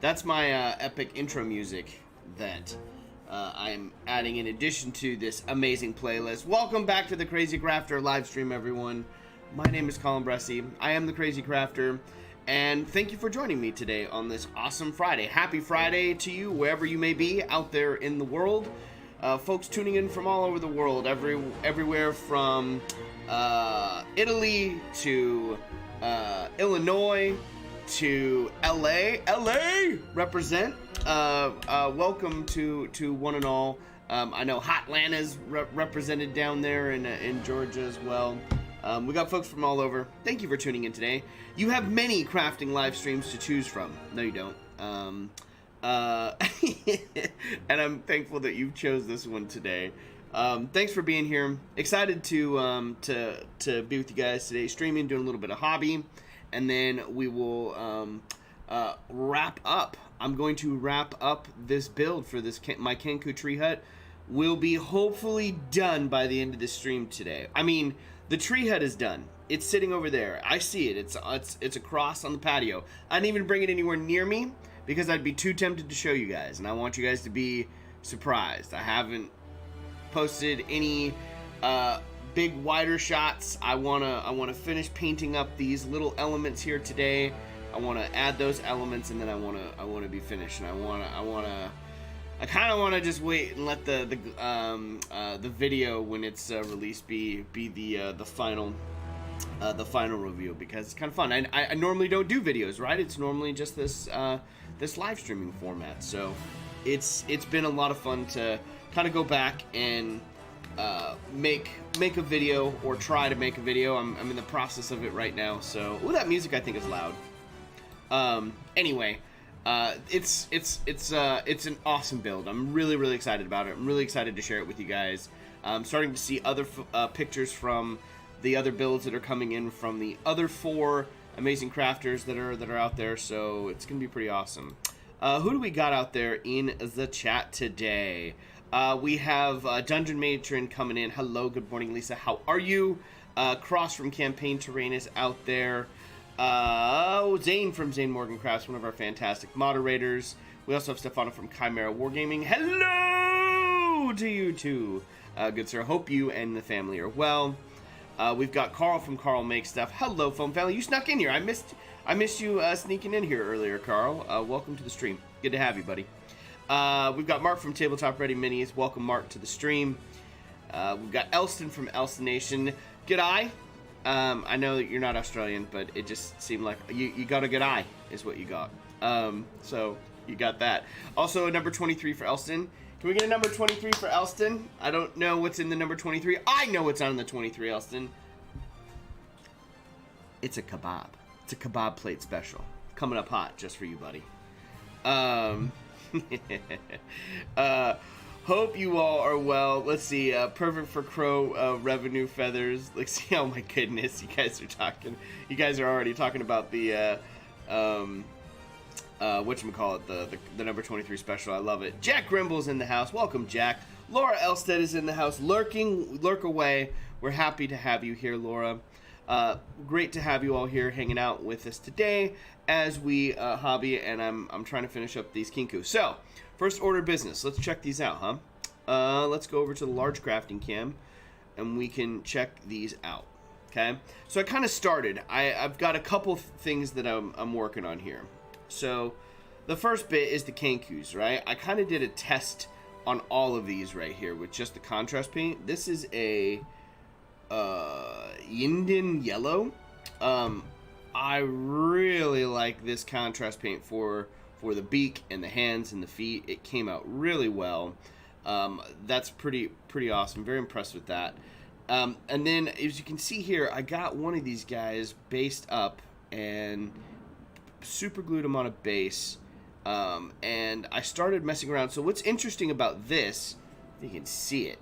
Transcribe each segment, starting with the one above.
That's my epic intro music that I'm adding in addition to this amazing playlist. Welcome back to the Crazy Crafter live stream, everyone. My name is Colin Bressie. I am the Crazy Crafter, and thank you for joining me today on this awesome Friday. Happy Friday to you, wherever you may be out there in the world. Folks tuning in from all over the world, everywhere from Italy to Illinois to LA represent. Welcome to one and all. I know Hotlanta's represented down there in Georgia as well. We got folks from all over. Thank you for tuning in today. You have many crafting live streams to choose from. No, you don't. And I'm thankful that you chose this one today. Thanks for being here. Excited to be with you guys today, streaming, doing a little bit of hobby, and then we will wrap up. I'm going to wrap up this build for this my Kenku Tree Hut. Will be hopefully done by the end of the stream today. I mean, the tree hut is done. It's sitting over there. I see it. It's across on the patio. I didn't even bring it anywhere near me because I'd be too tempted to show you guys, and I want you guys to be surprised. I haven't posted any big wider shots. I wanna finish painting up these little elements here today. I wanna add those elements, and then I wanna be finished. And I kind of want to just wait and let the video when it's released be the final review, because it's kind of fun. I normally don't do videos, right? It's normally just this live streaming format. So it's been a lot of fun to kind of go back and make a video, or try to make a video. I'm in the process of it right now. So, ooh, that music I think is loud. Anyway. It's an awesome build. I'm really excited about it. I'm really excited to share it with you guys. I'm starting to see other pictures from the other builds that are coming in from the other 4 amazing crafters that are out there. So it's gonna be pretty awesome. Who do we got out there in the chat today? We have Dungeon Matron coming in. Hello, good morning, Lisa. How are you? Cross from Campaign Terrain is out there. Zane from Zane Morgan Crafts, one of our fantastic moderators. We also have Stefano from Chimera Wargaming. Hello to you too, good sir. Hope you and the family are well. We've got Carl from Carl Makes Stuff. Hello, Foam Family. You snuck in here. I missed you sneaking in here earlier, Carl. Welcome to the stream. Good to have you, buddy. We've got Mark from Tabletop Ready Minis. Welcome, Mark, to the stream. We've got Elston from Elston Nation. G'day. I know that you're not Australian, but it just seemed like you got a good eye is what you got. So you got that. Also, a number 23 for Elston. Can we get a number 23 for Elston? I don't know what's in the number 23. I know what's on the 23, Elston. It's a kebab. It's a kebab plate special. Coming up hot just for you, buddy. Hope you all are well. Let's see. Perfect for crow revenue feathers. Let's see. Oh my goodness, you guys are talking. You guys are already talking about the whatchamacallit, the number 23 special. I love it. Jack Grimble's in the house. Welcome, Jack. Laura Elstead is in the house. Lurk away. We're happy to have you here, Laura. Great to have you all here hanging out with us today as we hobby, and I'm trying to finish up these Kenku. So, first order of business. Let's check these out, huh? Let's go over to the large crafting cam, and we can check these out. Okay. So I kind of started. I've got a couple things that I'm working on here. So the first bit is the Kenkus, right? I kind of did a test on all of these right here with just the contrast paint. This is a Yinden yellow. I really like this contrast paint for the beak and the hands and the feet. It came out really well. That's pretty awesome. Very impressed with that. And then, as you can see here, I got one of these guys based up and super glued them on a base. And I started messing around. So what's interesting about this, you can see it,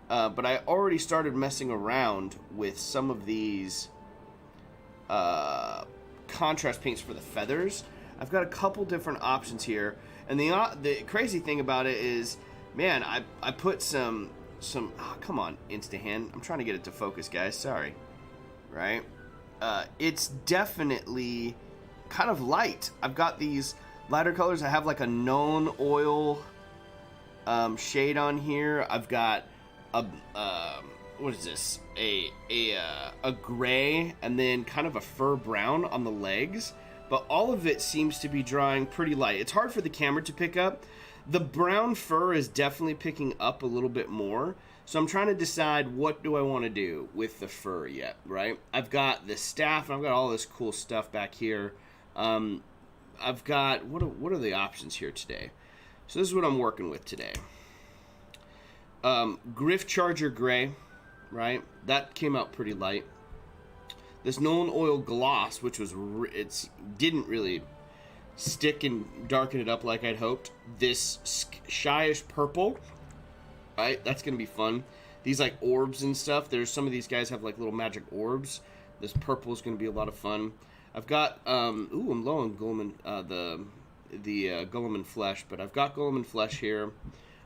but I already started messing around with some of these contrast paints for the feathers. I've got a couple different options here, and the crazy thing about it is, man, I put some oh, come on, Instahand. I'm trying to get it to focus, guys. Sorry. Right? it's definitely kind of light. I've got these lighter colors. I have like a known oil shade on here. I've got a what is this? A gray and then kind of a fur brown on the legs. But all of it seems to be drying pretty light. It's hard for the camera to pick up. The brown fur is definitely picking up a little bit more. So I'm trying to decide what do I want to do with the fur yet, right? I've got the staff and I've got all this cool stuff back here. I've got, what are the options here today? So this is what I'm working with today. Griff Charger Gray, right? That came out pretty light. This Nolan Oil Gloss, which was, didn't really stick and darken it up like I'd hoped. This Shyish Purple, right? That's going to be fun. These like orbs and stuff. There's some of these guys have like little magic orbs. This purple is going to be a lot of fun. I've got, ooh, I'm low on Guilliman, the Guilliman Flesh, but I've got Guilliman Flesh here.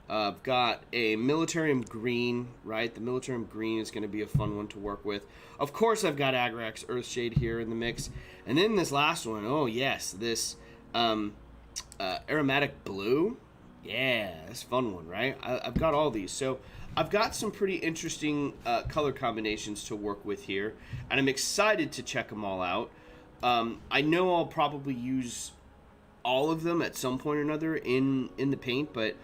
I've got a Militarium Green, right? The Militarium Green is going to be a fun one to work with. Of course, I've got Agrax Earthshade here in the mix. And then this last one, oh yes, this Aromatic Blue. Yeah, that's a fun one, right? I've got all these. So I've got some pretty interesting color combinations to work with here. And I'm excited to check them all out. I know I'll probably use all of them at some point or another in the paint, but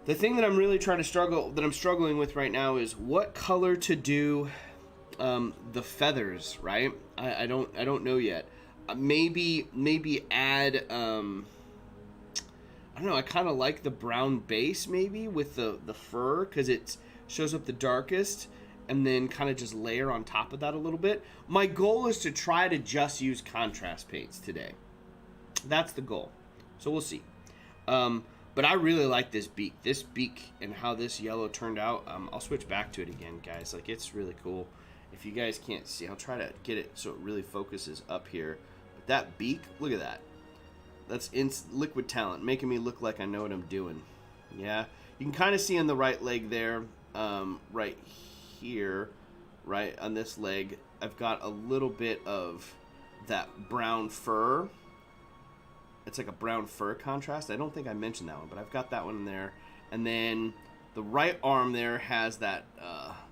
the thing that I'm really struggling with right now is what color to do the feathers, right? I don't know yet. Maybe add I don't know, I kind of like the brown base maybe with the fur because it shows up the darkest, and then kind of just layer on top of that a little bit. My goal is to try to just use contrast paints today. That's the goal. So we'll see. But I really like this beak. This beak and how this yellow turned out. I'll switch back to it again, guys. Like, it's really cool. If you guys can't see, I'll try to get it so it really focuses up here. But that beak, look at that. That's liquid talent, making me look like I know what I'm doing. Yeah, you can kind of see on the right leg there, right here, right on this leg, I've got a little bit of that brown fur. It's like a brown fur contrast. I don't think I mentioned that one, but I've got that one in there. And then the right arm there has that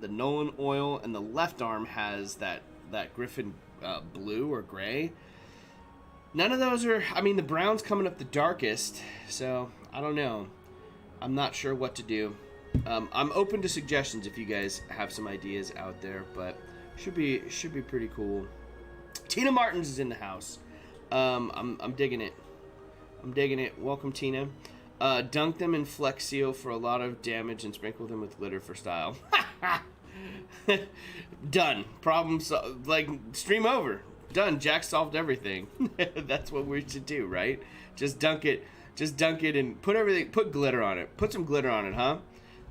the Nolan Oil, and the left arm has that Griffin blue or gray. None of those are, I mean, the brown's coming up the darkest, so I don't know. I'm not sure what to do. I'm open to suggestions if you guys have some ideas out there, but should be pretty cool. Tina Martins is in the house. I'm digging it. I'm digging it. Welcome, Tina. Dunk them in Flex Seal for a lot of damage and sprinkle them with glitter for style. Done. Problem solved. Like, stream over. Done. Jack solved everything. That's what we should do, right? Just dunk it. Just dunk it and put everything. Put glitter on it. Put some glitter on it, huh?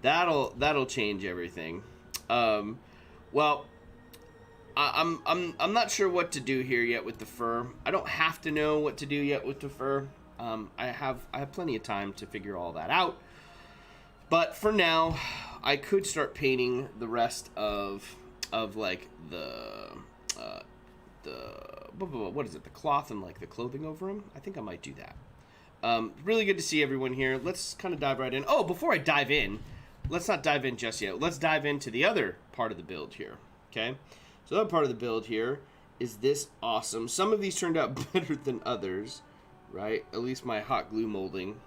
That'll change everything. Well, I'm not sure what to do here yet with the fur. I don't have to know what to do yet with the fur. I have plenty of time to figure all that out. But for now, I could start painting the rest of like the what is it? The cloth and like the clothing over them. I think I might do that. Really good to see everyone here. Let's kind of dive right in. Oh, before I dive in, let's not dive in just yet. Let's dive into the other part of the build here. Okay. So the other part of the build here is this awesome. Some of these turned out better than others, right? At least my hot glue molding.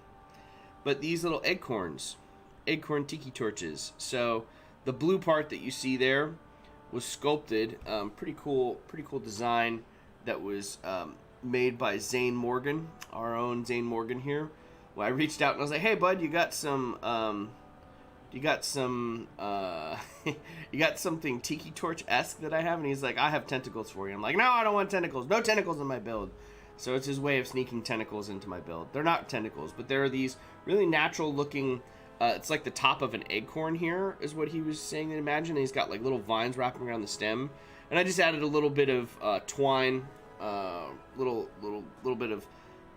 But these little acorn tiki torches. So the blue part that you see there was sculpted. Pretty cool design that was made by Zane Morgan, our own Zane Morgan here. Well, I reached out and I was like, "Hey, bud, you got some you got something tiki torch-esque that I have?" And he's like, "I have tentacles for you." I'm like, "No, I don't want tentacles. No tentacles in my build." So it's his way of sneaking tentacles into my build. They're not tentacles, but there are these really natural-looking. It's like the top of an acorn here, is what he was saying. And imagine and he's got like little vines wrapping around the stem, and I just added a little bit of twine, little bit of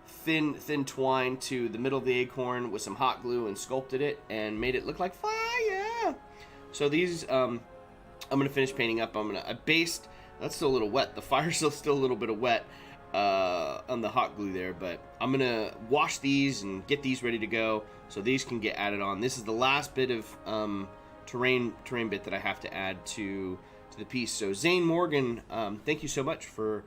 thin twine to the middle of the acorn with some hot glue and sculpted it and made it look like fire. So these I'm gonna finish painting up. I based That's still a little wet. The fire's still a little bit of wet on the hot glue there, but I'm gonna wash these and get these ready to go so these can get added on. This is the last bit of terrain bit that I have to add to the piece. So Zane Morgan, thank you so much for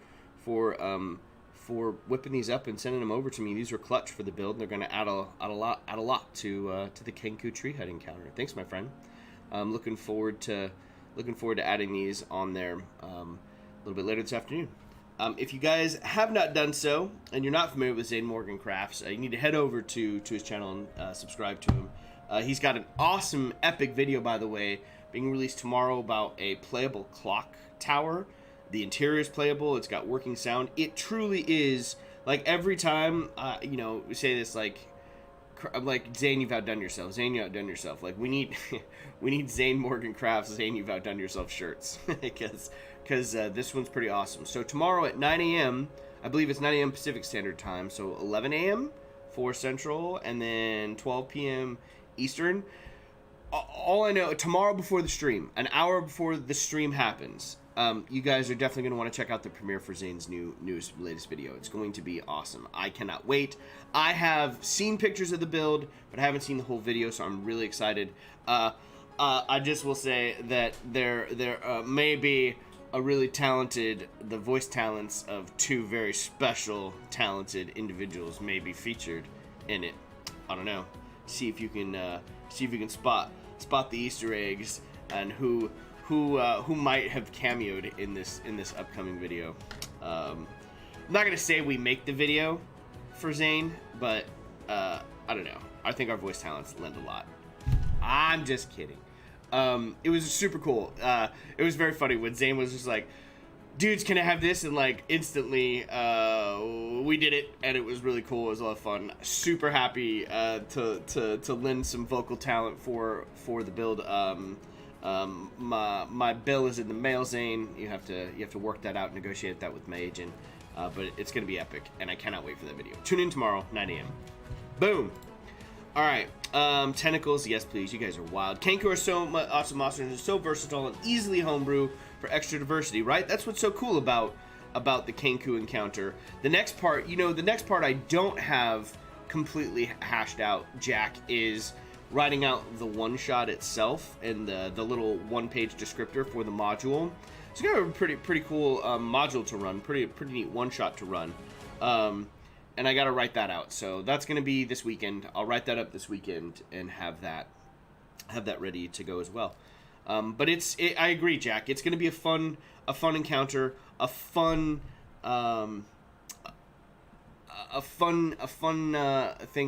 whipping these up and sending them over to me. These were clutch for the build, and they're going to add a lot to the Kenku Tree Hut encounter. Thanks, my friend. I'm looking forward to adding these on there a little bit later this afternoon. If you guys have not done so, and you're not familiar with Zane Morgan Crafts, you need to head over to his channel and subscribe to him. He's got an awesome, epic video, by the way, being released tomorrow about a playable clock tower. The interior is playable. It's got working sound. It truly is, like, every time, you know, we say this, like, I'm like, Zane, you've outdone yourself. Zane, you outdone yourself. Like, we need Zane Morgan Crafts, Zane, you've outdone yourself shirts. because this one's pretty awesome. So tomorrow at 9 a.m., I believe it's 9 a.m. Pacific Standard Time, so 11 a.m. for Central, and then 12 p.m. Eastern. All I know, tomorrow before the stream, an hour before the stream happens, you guys are definitely going to want to check out the premiere for Zane's latest video. It's going to be awesome. I cannot wait. I have seen pictures of the build, but I haven't seen the whole video, so I'm really excited. I just will say that there may be a really talented, the voice talents of two very special, talented individuals may be featured in it. I don't know. See if you can spot the Easter eggs and who might have cameoed in this upcoming video. I'm not gonna say we make the video for Zane, but I don't know. I think our voice talents lend a lot. I'm just kidding. It was super cool. It was very funny when Zane was just like, dudes, can I have this? And like instantly we did it, and it was really cool. It was a lot of fun. Super happy to lend some vocal talent for the build. My bill is in the mail, Zane. You have to work that out, negotiate that with my agent. But it's gonna be epic, and I cannot wait for that video. Tune in tomorrow, 9 a.m. Boom. All right. Tentacles, yes please. You guys are wild. Kenku are so awesome monsters, and so versatile and easily homebrew for extra diversity, right? That's what's so cool about the Kenku encounter. The next part, I don't have completely hashed out, Jack, is writing out the one-shot itself and the little one-page descriptor for the module. It's gonna be a pretty cool module to run, pretty neat one-shot to run. And I gotta write that out, so that's gonna be this weekend. I'll write that up this weekend and have that ready to go as well. But I agree, Jack. It's gonna be a fun encounter, a fun thing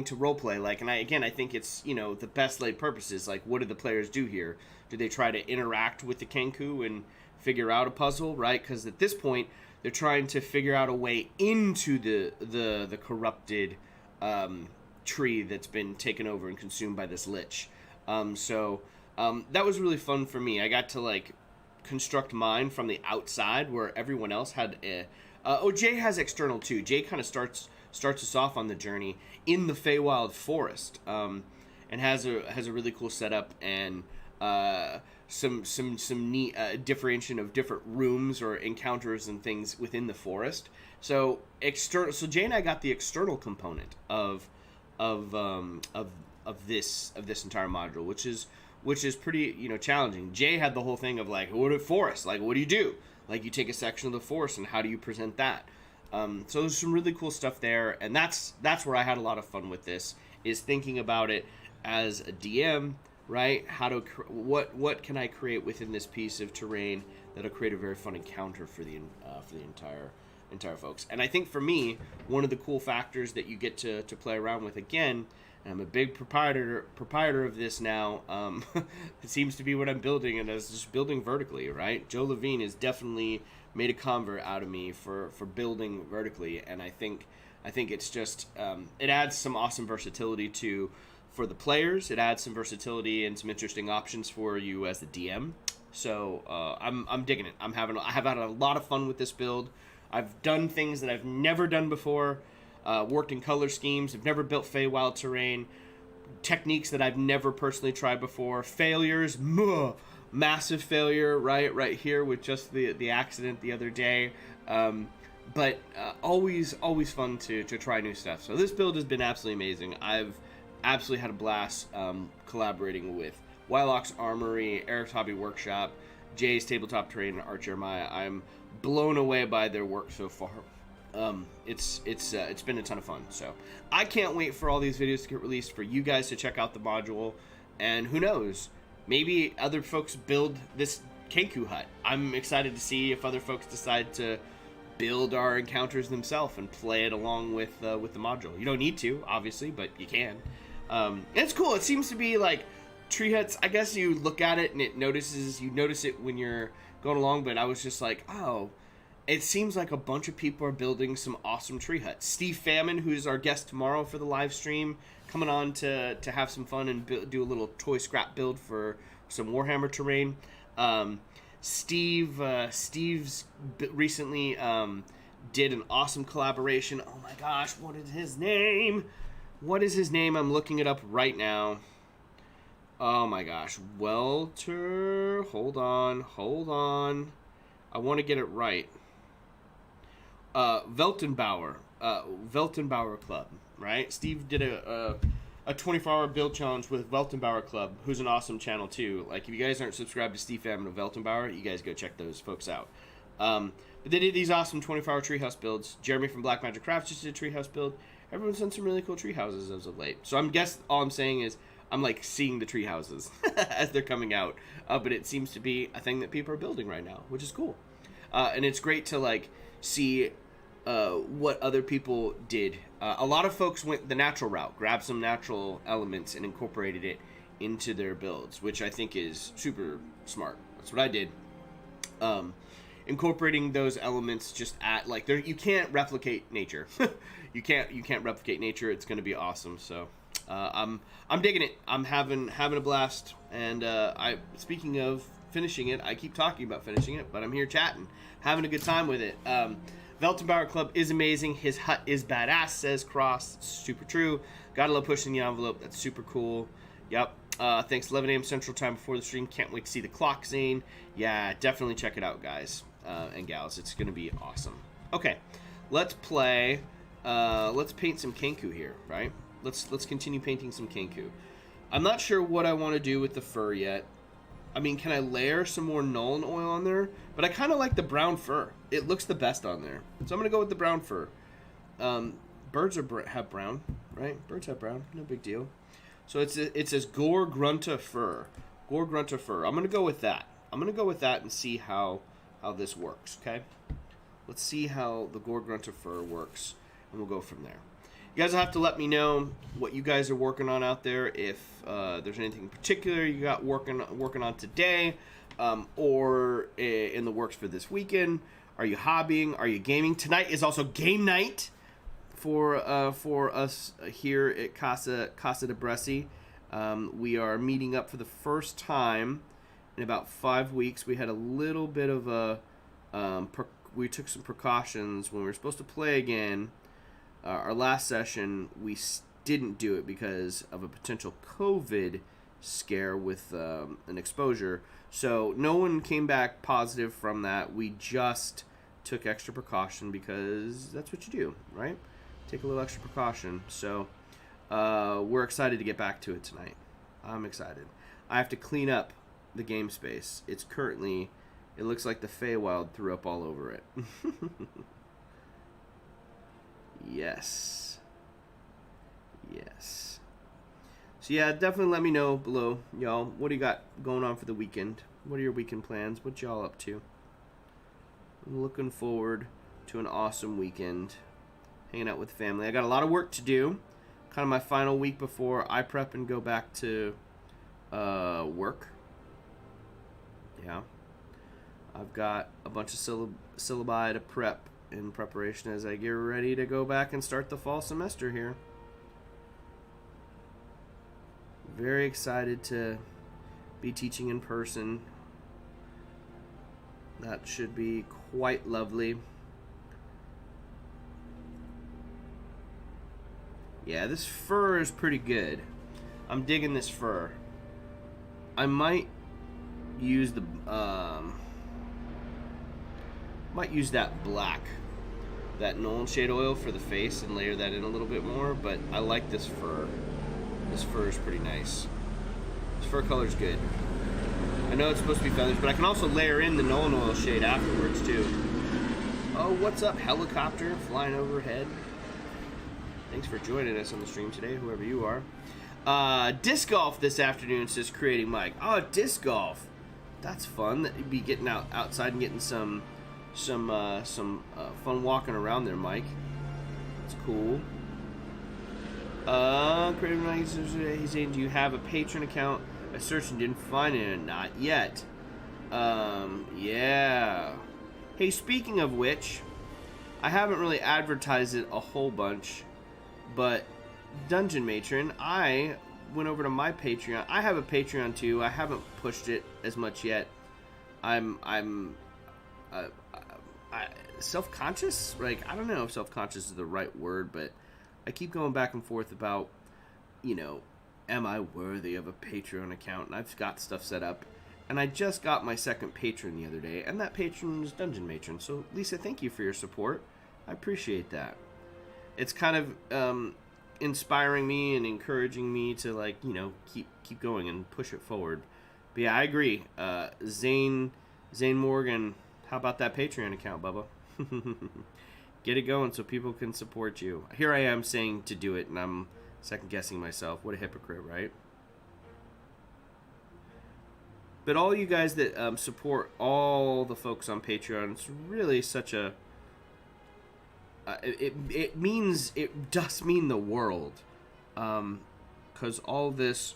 to roleplay. Like, and I think it's, the best laid purposes. Like, what do the players do here? Do they try to interact with the Kenku and figure out a puzzle, right? Because at this point, they're trying to figure out a way into the corrupted tree that's been taken over and consumed by this lich. So that was really fun for me. I got to like construct mine from the outside, where everyone else had Jay has external too. Jay kind of starts us off on the journey in the Feywild forest, and has a really cool setup and some neat differentiation of different rooms or encounters and things within the forest. So Jay and I got the external component of this entire module, which is pretty challenging. Jay had the whole thing of like, what a forest, like what do you do? Like you take a section of the forest and how do you present that? So there's some really cool stuff there, and that's where I had a lot of fun with this, is thinking about it as a DM, right? What can I create within this piece of terrain that'll create a very fun encounter for the entire folks. And I think for me, one of the cool factors that you get to play around with, again, and I'm a big proprietor of this now. It seems to be what I'm building, and it's just building vertically, right? Joe Levine has definitely made a convert out of me for building vertically, and I think it's just it adds some awesome versatility for the players. It adds some versatility and some interesting options for you as the DM. So I'm digging it. I have had a lot of fun with this build. I've done things that I've never done before. Worked in color schemes. I've never built Feywild terrain. Techniques that I've never personally tried before. Failures. massive failure right here with just the accident the other day. But always fun to try new stuff. So this build has been absolutely amazing. I've absolutely had a blast collaborating with Wylock's Armory, Eric's Hobby Workshop, Jay's Tabletop Terrain, and Art Jeremiah. I'm blown away by their work so far. It's been a ton of fun. So I can't wait for all these videos to get released, for you guys to check out the module, and who knows, maybe other folks build this Kenku Hut. I'm excited to see if other folks decide to build our encounters themselves and play it along with the module. You don't need to, obviously, but you can. It's cool. It seems to be like tree huts. I guess you look at it and you notice it when you're going along, but I was just like, oh, it seems like a bunch of people are building some awesome tree huts. Steve Famine, who's our guest tomorrow for the live stream, coming on to have some fun and do a little toy scrap build for some Warhammer terrain. Steve's recently did an awesome collaboration. Oh my gosh, what is his name? I'm looking it up right now. Oh my gosh, Welter. Hold on. I want to get it right. Weltenbauer Club, right? Steve did a 24-hour build challenge with Weltenbauer Club, who's an awesome channel too. Like, if you guys aren't subscribed to Steve Famine of Weltenbauer, you guys go check those folks out. But they did these awesome 24-hour treehouse builds. Jeremy from Black Magic Crafts just did a treehouse build. Everyone's done some really cool treehouses as of late. So all I'm saying is I'm like seeing the treehouses as they're coming out. But it seems to be a thing that people are building right now, which is cool. And it's great to like see what other people did. A lot of folks went the natural route, grabbed some natural elements and incorporated it into their builds, which I think is super smart. That's what I did. Incorporating those elements just at like you can't replicate nature. you can't replicate nature. It's going to be awesome. So I'm digging it. I'm having a blast. And speaking of finishing it, I keep talking about finishing it, but I'm here chatting, having a good time with it. Weltenbauer Club is amazing. His hut is badass, says Cross. It's super true. Gotta love pushing the envelope. That's super cool. Yep. Thanks. 11 a.m. Central Time before the stream. Can't wait to see the clock, Zane. Yeah, definitely check it out, guys and gals. It's gonna be awesome. Okay, let's play. Let's paint some Kenku here, right? Let's continue painting some Kenku. I'm not sure what I want to do with the fur yet. I mean, can I layer some more Nuln oil on there? But I kind of like the brown fur. It looks the best on there. So I'm going to go with the brown fur. Birds have brown, right? Birds have brown. No big deal. So it says Gore Grunta fur. Gore Grunta fur. I'm going to go with that. I'm going to go with that and see how this works, okay? Let's see how the Gore Grunta fur works, and we'll go from there. You guys will have to let me know what you guys are working on out there. If there's anything in particular you got working on today, or in the works for this weekend. Are you hobbying? Are you gaming? Tonight is also game night for us here at Casa de Bresci. We are meeting up for the first time in about 5 weeks. We had a little bit of a we took some precautions when we were supposed to play again. Our last session, we didn't do it because of a potential COVID scare with an exposure. So no one came back positive from that. We just took extra precaution because that's what you do, right? Take a little extra precaution. So we're excited to get back to it tonight. I'm excited. I have to clean up the game space. It looks like the Feywild threw up all over it. Yes. So yeah, definitely let me know below, y'all. What do you got going on for the weekend? What are your weekend plans? What y'all up to? I'm looking forward to an awesome weekend. Hanging out with family. I got a lot of work to do. Kind of my final week before I prep and go back to work. Yeah. I've got a bunch of syllabi to prep in preparation as I get ready to go back and start the fall semester here. Very excited to be teaching in person. That should be quite lovely. Yeah, this fur is pretty good. I'm digging this fur. I might use the might use that black, that Nolan shade oil for the face and layer that in a little bit more. But I like this fur. This fur is pretty nice. This fur color's good. I know it's supposed to be feathers, but I can also layer in the Nolan oil shade afterwards too. Oh, what's up, helicopter flying overhead? Thanks for joining us on the stream today, whoever you are. Disc golf this afternoon, says Creating Mike. Oh, disc golf. That's fun. You'd be getting outside and getting some fun walking around there, Mike. It's cool. Creating Mike says, he's saying, do you have a Patreon account? I searched and didn't find it. Not yet. Yeah. Hey, speaking of which, I haven't really advertised it a whole bunch, but Dungeon Matron, I went over to my Patreon. I have a Patreon too. I haven't pushed it as much yet. I'm self-conscious. Like, I don't know if self-conscious is the right word, but I keep going back and forth about, you know, am I worthy of a Patreon account? And I've got stuff set up. And I just got my second patron the other day, and that patron was Dungeon Matron. So, Lisa, thank you for your support. I appreciate that. It's kind of inspiring me and encouraging me to, like, you know, keep going and push it forward. But yeah, I agree. Zane Morgan, how about that Patreon account, Bubba? Get it going so people can support you. Here I am saying to do it, and I'm second-guessing myself. What a hypocrite, right? But all you guys that support all the folks on Patreon, it's really such a... it does mean the world. Because all this,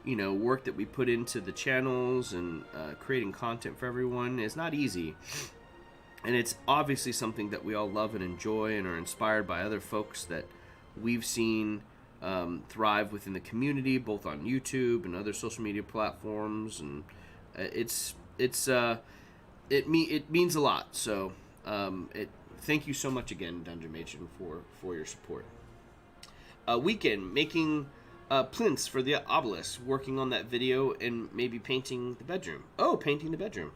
you know, work that we put into the channels and creating content for everyone is not easy. And it's obviously something that we all love and enjoy and are inspired by other folks that we've seen thrive within the community, both on YouTube and other social media platforms, and it means a lot. So thank you so much again, Dungeon Matron, for your support. Weekend making plinths for the obelisk, working on that video and maybe painting the bedroom. Oh, painting the bedroom,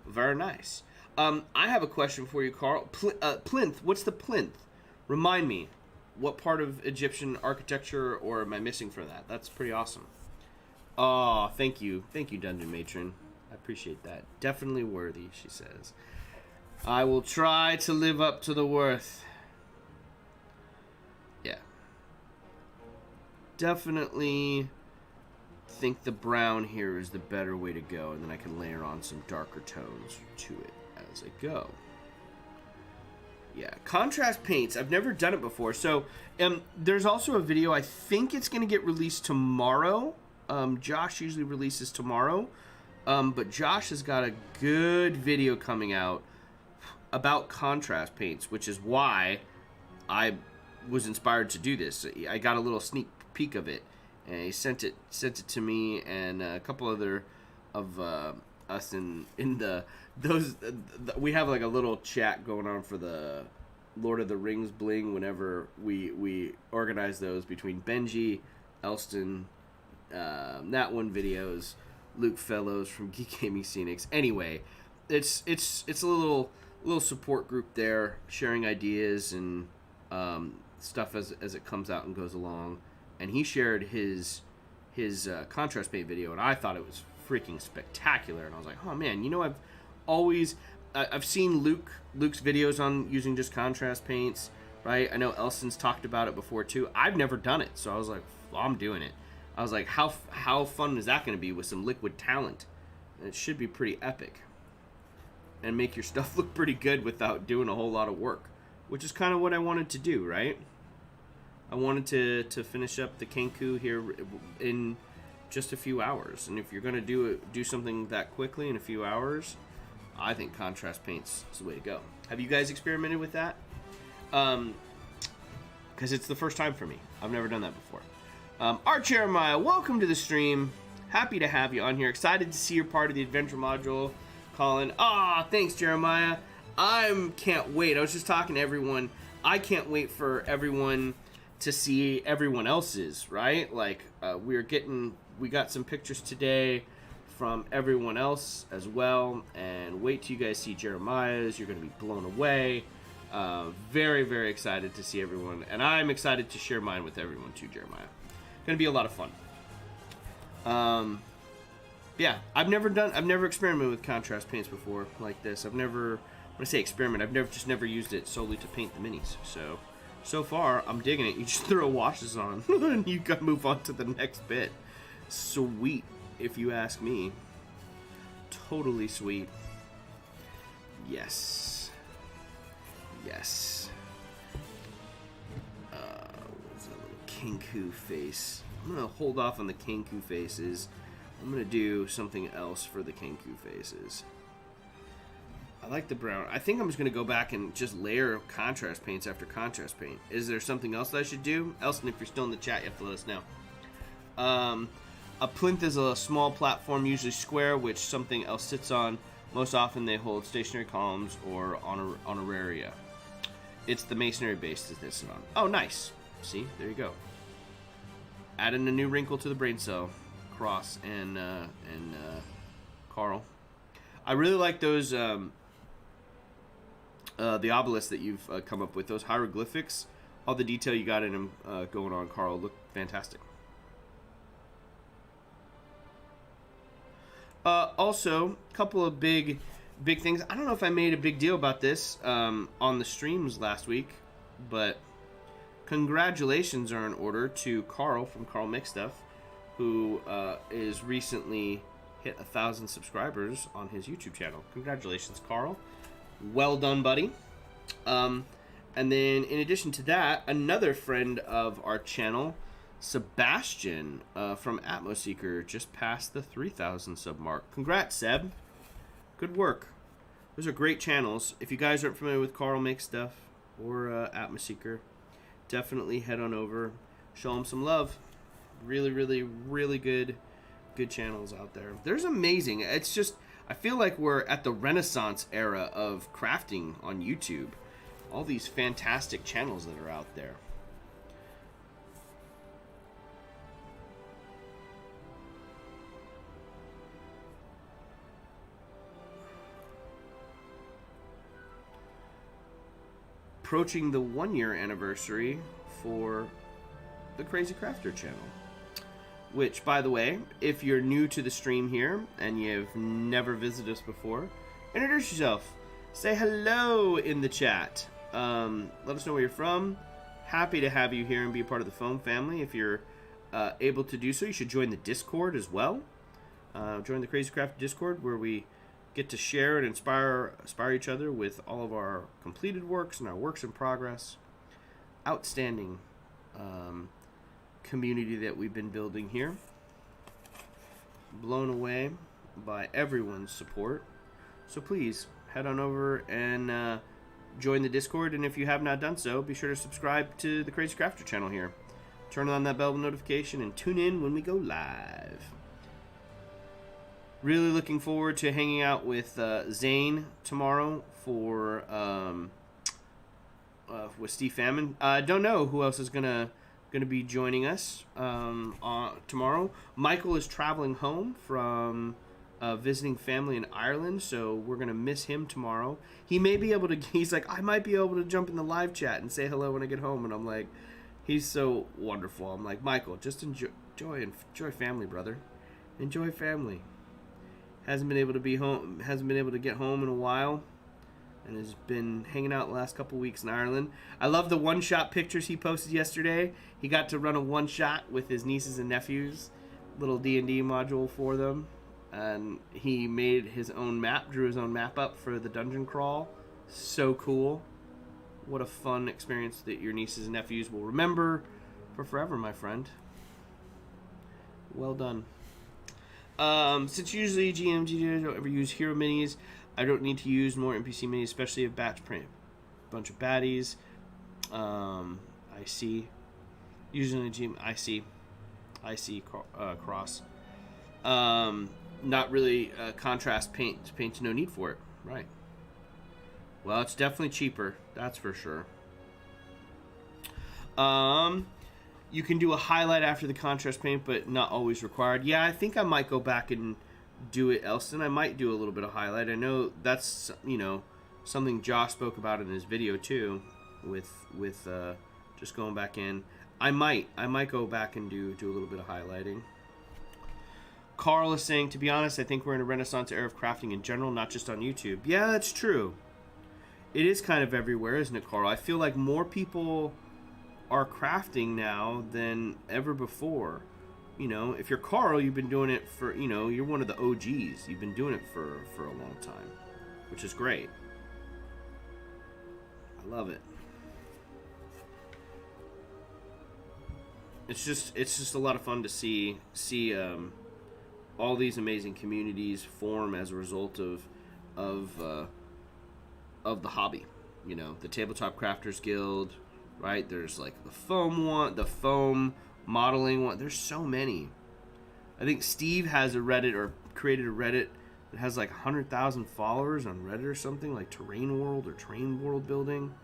very nice. I have a question for you, Carl. Plinth, what's the plinth? Remind me. What part of Egyptian architecture, or am I missing for that? That's pretty awesome. Oh, thank you. Thank you, Dungeon Matron. I appreciate that. Definitely worthy, she says. I will try to live up to the worth. Yeah. Definitely think the brown here is the better way to go, and then I can layer on some darker tones to it as I go. Yeah, contrast paints. I've never done it before. So there's also a video. I think it's going to get released tomorrow. Josh usually releases tomorrow. But Josh has got a good video coming out about contrast paints, which is why I was inspired to do this. I got a little sneak peek of it, and he sent it to me and a couple other of us in the those. We have like a little chat going on for the Lord of the Rings bling whenever we organize those between Benji, Elston, That One Videos, Luke Fellows from Geek Gaming Scenics. Anyway, it's a little support group there, sharing ideas and stuff as it comes out and goes along. And he shared his contrast paint video, and I thought it was freaking spectacular. And I was like, oh man, you know, I've seen Luke's videos on using just contrast paints, right? I know Elston's talked about it before too. I've never done it, so I was like, well, I'm doing it. I was like, how fun is that going to be with some liquid talent? And it should be pretty epic and make your stuff look pretty good without doing a whole lot of work, which is kind of what I wanted to do, right? I wanted to finish up the Kenku here in just a few hours, and if you're going to do something that quickly in a few hours, I think contrast paints is the way to go. Have you guys experimented with that? Because it's the first time for me. I've never done that before. Art Jeremiah, welcome to the stream. Happy to have you on here. Excited to see you're part of the adventure module, Colin. Thanks, Jeremiah. Can't wait. I was just talking to everyone. I can't wait for everyone to see everyone else's, right? Like, we got some pictures today from everyone else as well. And wait till you guys see Jeremiah's. You're going to be blown away. Very, very excited to see everyone. And I'm excited to share mine with everyone too, Jeremiah. Going to be a lot of fun. Yeah, I've never experimented with contrast paints before like this. When I say experiment, I've never used it solely to paint the minis. So far, I'm digging it. You just throw washes on, and you gotta move on to the next bit. Sweet, if you ask me. Totally sweet. Yes. Yes. What's that little Kenku face? I'm gonna hold off on the Kenku faces. I'm gonna do something else for the Kenku faces. I like the brown. I think I'm just going to go back and just layer contrast paints after contrast paint. Is there something else that I should do? Elson, if you're still in the chat, you have to let us know. A plinth is a small platform, usually square, which something else sits on. Most often they hold stationary columns or honoraria. It's the masonry base that they sit on. Oh, nice. See? There you go. Adding a new wrinkle to the brain cell. Cross and Carl. I really like those... the obelisks that you've come up with, those hieroglyphics, all the detail you got in them going on, Carl, look fantastic. Also, a couple of big things. I don't know if I made a big deal about this on the streams last week, but congratulations are in order to Carl from Carl Makes Stuff, who is recently hit 1,000 subscribers on his YouTube channel. Congratulations, Carl. Well done, buddy. And then, in addition to that, another friend of our channel, Sebastian from Atmoseeker, just passed the 3,000 sub mark. Congrats, Seb. Good work. Those are great channels. If you guys aren't familiar with Carl Makes Stuff or Atmoseeker, definitely head on over. Show them some love. Really, really, really good channels out there. There's amazing. It's just... I feel like we're at the Renaissance era of crafting on YouTube. All these fantastic channels that are out there. Approaching the 1-year anniversary for the Crazy Crafter channel. Which, by the way, if you're new to the stream here and you've never visited us before, introduce yourself. Say hello in the chat. Let us know where you're from. Happy to have you here and be a part of the foam family. If you're able to do so, you should join the Discord as well. Join the Crazy Craft Discord, where we get to share and inspire each other with all of our completed works and our works in progress. Outstanding community that we've been building here. Blown away by everyone's support. So please head on over and join the Discord, and if you have not done so, be sure to subscribe to the Crazy Crafter channel here. Turn on that bell notification and tune in when we go live. Really looking forward to hanging out with Zane tomorrow for with Steve Famine. I don't know who else is gonna be joining us tomorrow. Michael is traveling home from visiting family in Ireland, so we're gonna miss him tomorrow. He may be able to. He's like, I might be able to jump in the live chat and say hello when I get home, and I'm like, he's so wonderful. I'm like, Michael, just enjoy family, brother. Enjoy family. Hasn't been able to be home. Hasn't been able to get home in a while, and has been hanging out the last couple weeks in Ireland. I love the one-shot pictures he posted yesterday. He got to run a one-shot with his nieces and nephews, little D&D module for them, and he made his own map, drew his own map up for the dungeon crawl. So cool. What a fun experience that your nieces and nephews will remember for forever, my friend. Well done. Since usually GMG don't ever use hero minis, I don't need to use more NPC minis, especially if batch print. Bunch of baddies. I see. Usually GM, I see cross. Not really contrast paint. Paint, no need for it. Right. Well, it's definitely cheaper. That's for sure. You can do a highlight after the contrast paint, but not always required. Yeah, I think I might go back and do it else, then I might do a little bit of highlight. I know that's, you know, something Josh spoke about in his video too, with just going back in. I might go back and do a little bit of highlighting. Carl is saying, to be honest, I think we're in a renaissance era of crafting in general, not just on YouTube. Yeah, that's true. It is kind of everywhere, isn't it, Carl? I feel like more people are crafting now than ever before. You know, if you're Carl, you've been doing it for, you know, you're one of the OGs. You've been doing it for a long time, which is great. I love it. It's just a lot of fun to see all these amazing communities form as a result of the hobby. You know, the Tabletop Crafters Guild, right? There's like the foam one, the foam modeling one. There's so many. I think Steve has a Reddit, or created a Reddit that has like 100,000 followers on Reddit or something, like Terrain World or Train World Building.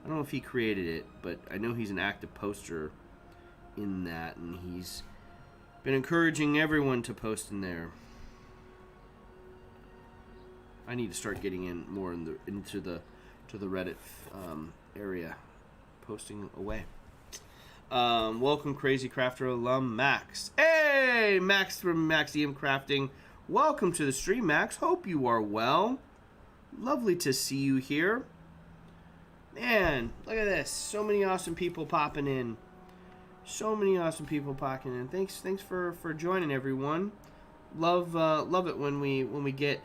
I don't know if he created it, but I know he's an active poster in that, and he's been encouraging everyone to post in there. I need to start getting in more into the Reddit area, posting away. Welcome, Crazy Crafter alum Max. Hey, Max from Maxium Crafting. Welcome to the stream, Max. Hope you are well. Lovely to see you here. Man, look at this. So many awesome people popping in. So many awesome people popping in. Thanks for joining, everyone. Love it when we get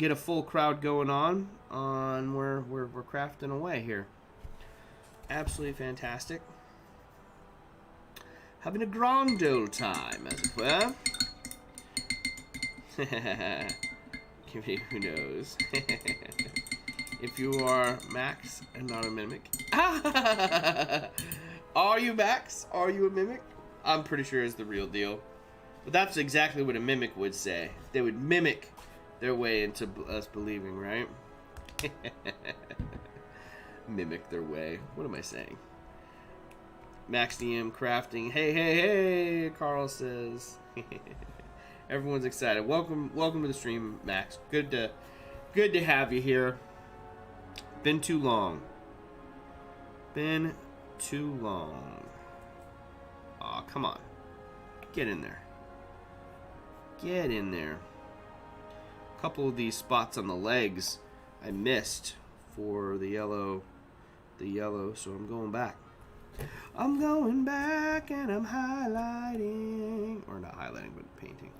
a full crowd going on where we're crafting away here. Absolutely fantastic. Having a grand old time, as it were. Who knows? If you are Max and not a mimic. Are you Max? Are you a mimic? I'm pretty sure it's the real deal. But that's exactly what a mimic would say. They would mimic their way into us believing, right? Mimic their way. What am I saying? Max DM Crafting. Hey, Carl says. Everyone's excited. Welcome to the stream, Max. Good to have you here. Been too long. Been too long. Aw, come on. Get in there. Get in there. A couple of these spots on the legs I missed for the yellow, so I'm going back. I'm going back and I'm highlighting. Or not highlighting, but painting.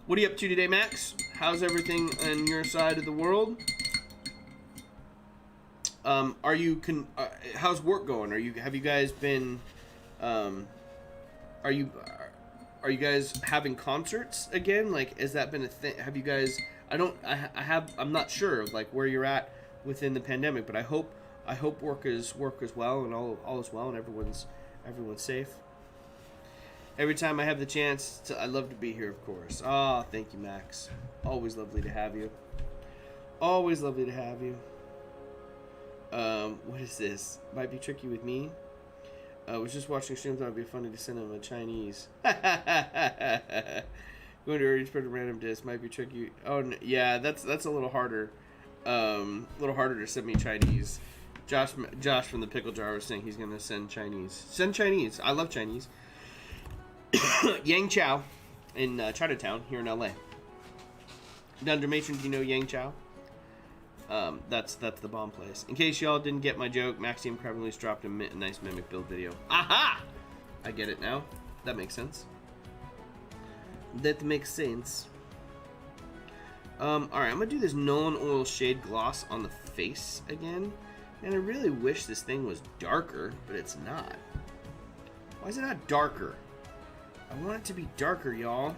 What are you up to today, Max? How's everything on your side of the world? How's work going? Have you guys been, are you guys having concerts again? Like, has that been a thing? Have you guys, I'm not sure, like, where you're at within the pandemic, but I hope work is well, and all is well, and everyone's safe. Every time I have the chance I love to be here, of course. Thank you, Max. Always lovely to have you. Always lovely to have you. What is this? Might be tricky with me. I was just watching stream, thought it'd be funny to send him a Chinese. Going to early spread a random disc might be tricky. Oh, yeah, that's a little harder. To send me Chinese. Josh from the Pickle Jar was saying he's gonna send Chinese. Send Chinese. I love Chinese. Yang Chow in Chinatown here in LA. Dunder Matron, do you know Yang Chow? That's the bomb place. In case y'all didn't get my joke, Maxium Crabbenlease dropped a nice mimic build video. Aha! I get it now. That makes sense. That makes sense. Alright, I'm gonna do this Nolan Oil Shade Gloss on the face again. And I really wish this thing was darker, but it's not. Why is it not darker? I want it to be darker, y'all.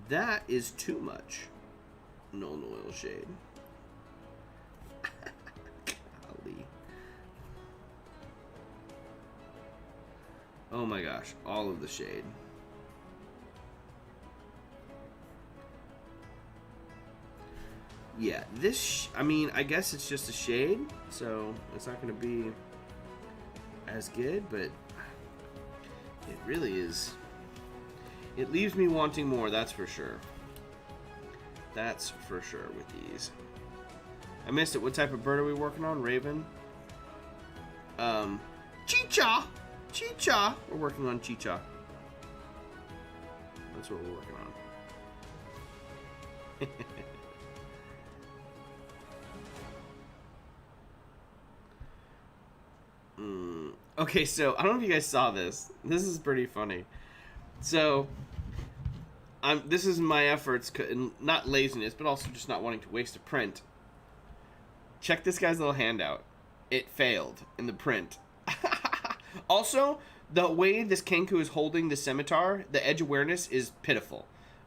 That is too much. Nolan Oil Shade. Golly. Oh my gosh, all of the shade. Yeah, this, I mean, I guess it's just a shade, so it's not going to be as good, but it really is It leaves me wanting more, that's for sure. That's for sure with these. I missed it. What type of bird are we working on? Raven? Chicha! Chicha! We're working on Chicha. That's what we're working on. Okay, so I don't know if you guys saw this. This is pretty funny. So, this is my efforts, not laziness, but also just not wanting to waste a print. Check this guy's little handout. It failed in the print. Also, the way this Kenku is holding the scimitar, the edge awareness is pitiful.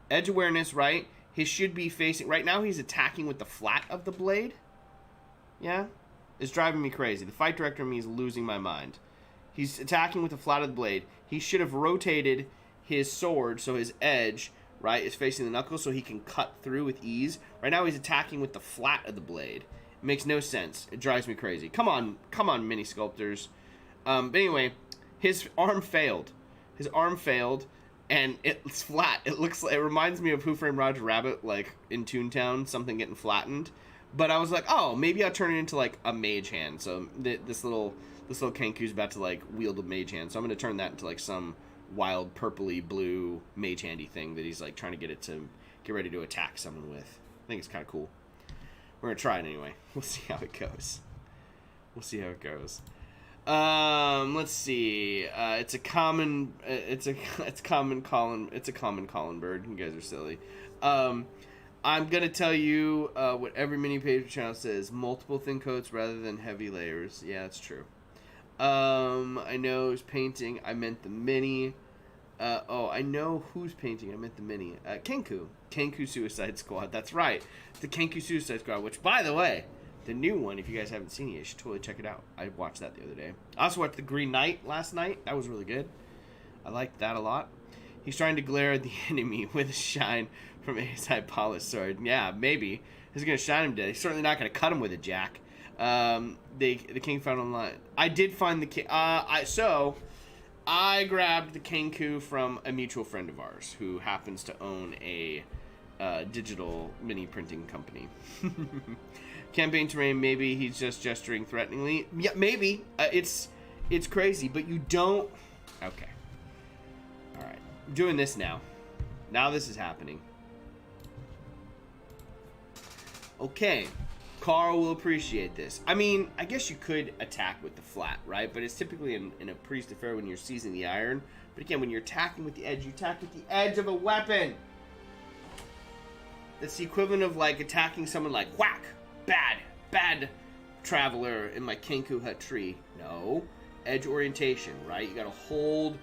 Edge awareness, right? He should be facing... Right now, he's attacking with the flat of the blade. Yeah? It's driving me crazy. The fight director in me is losing my mind. He's attacking with the flat of the blade. He should have rotated his sword so his edge, right, is facing the knuckle so he can cut through with ease. Right now, he's attacking with the flat of the blade. It makes no sense. It drives me crazy. Come on, mini sculptors. But anyway, his arm failed. His arm failed, and it's flat. It reminds me of Who Framed Roger Rabbit, like in Toontown, something getting flattened. But I was like, oh, maybe I'll turn it into like a mage hand. So this little Kenku's about to like wield a mage hand. So I'm gonna turn that into like some wild purpley blue mage handy thing that he's like trying to get it to get ready to attack someone with. I think it's kind of cool. We're gonna try it anyway. We'll see how it goes. Let's see. It's a common Colin bird. You guys are silly. I'm gonna tell you what every mini page channel says: multiple thin coats rather than heavy layers. Yeah, that's true. I know who's painting. I meant the mini. I know who's painting. I meant the mini. Kenku Suicide Squad. That's right. The Kenku Suicide Squad, which, by the way, the new one, if you guys haven't seen it, you should totally check it out. I watched that the other day. I also watched The Green Knight last night. That was really good. I liked that a lot. He's trying to glare at the enemy with a shine from a polished sword. Yeah, maybe. He's going to shine him dead. He's certainly not going to cut him with a jack. The king found online. I did find the king. I grabbed the Kenku from a mutual friend of ours who happens to own a digital mini printing company. Campaign terrain, maybe he's just gesturing threateningly. Yeah, maybe. It's crazy, but you don't... Okay. Alright. I'm doing this now. Now this is happening. Okay. Carl will appreciate this. I mean, I guess you could attack with the flat, right? But it's typically in a priest affair when you're seizing the iron. But again, when you're attacking with the edge, you attack with the edge of a weapon. That's the equivalent of like attacking someone like whack, bad traveler in my Kenku Hut tree. No, edge orientation, right? You gotta hold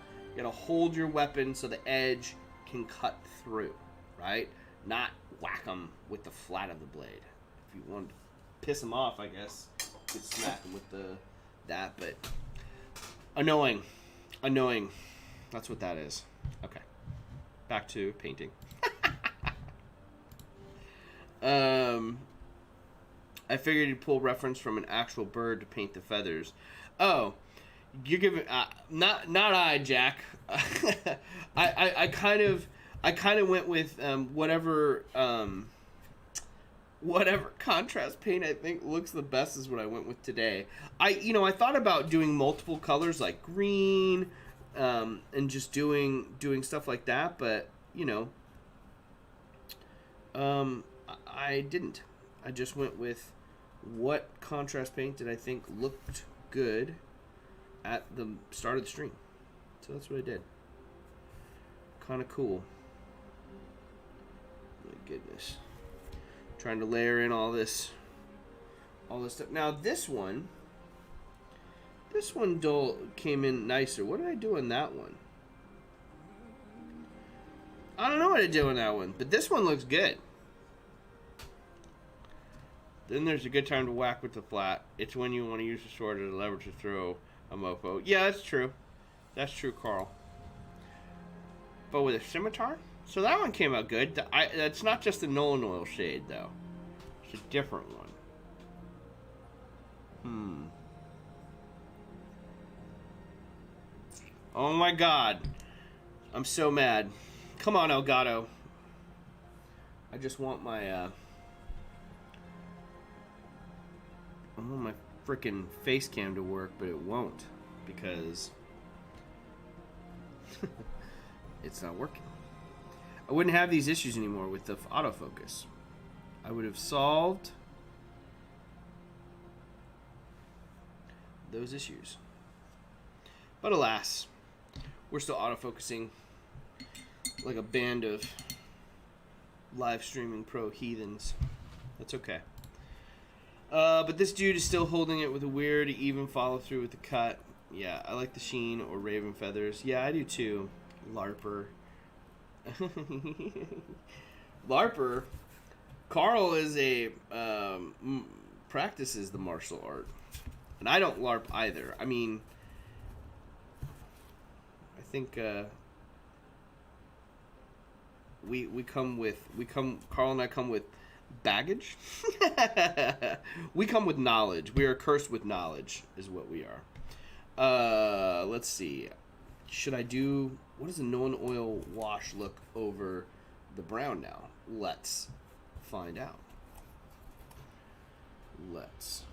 your weapon so the edge can cut through, right? Not whack them with the flat of the blade. If you want to piss them off, I guess you could smack them with that, but annoying. That's what that is. Okay, back to painting. I figured you'd pull reference from an actual bird to paint the feathers. Oh, you're giving not I, Jack. I kind of went with whatever contrast paint I think looks the best is what I went with today. I thought about doing multiple colors like green, and just doing stuff like that, but I didn't. I just went with what contrast paint did I think looked good at the start of the stream. So that's what I did. Kind of cool. My goodness. Trying to layer in all this stuff. Now this one came in nicer. What did I do on that one? I don't know what I did on that one, but this one looks good. Then there's a good time to whack with the flat. It's when you want to use the sword as a lever to throw a mofo. Yeah, that's true. That's true, Carl. But with a scimitar? So that one came out good. That's not just a Nolan Oil shade, though. It's a different one. Oh my god. I'm so mad. Come on, Elgato. I just want my, I want my freaking face cam to work, but it won't because it's not working. I wouldn't have these issues anymore with the autofocus. I would have solved those issues. But alas, we're still autofocusing like a band of live streaming pro heathens. That's okay. But this dude is still holding it with a weird even follow through with the cut. Yeah, I like the sheen or raven feathers. Yeah, I do too. Larper. Larper. Carl is a practices the martial art, and I don't LARP either. I mean, I think Carl and I come with baggage. We come with knowledge. We are cursed with knowledge, is what we are. Let's see. Should I do, what does a non-oil wash look over the brown now? Let's find out. Let's.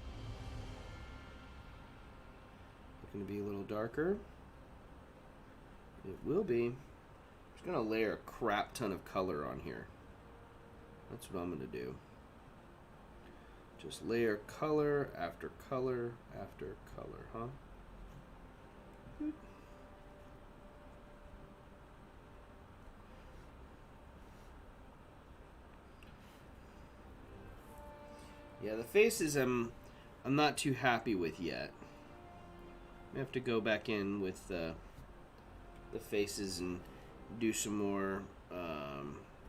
Going to be a little darker. It will be. I'm just going to layer a crap ton of color on here. That's what I'm going to do. Just layer color after color after color, huh? Yeah, the faces I'm not too happy with yet. I have to go back in with the faces and do some more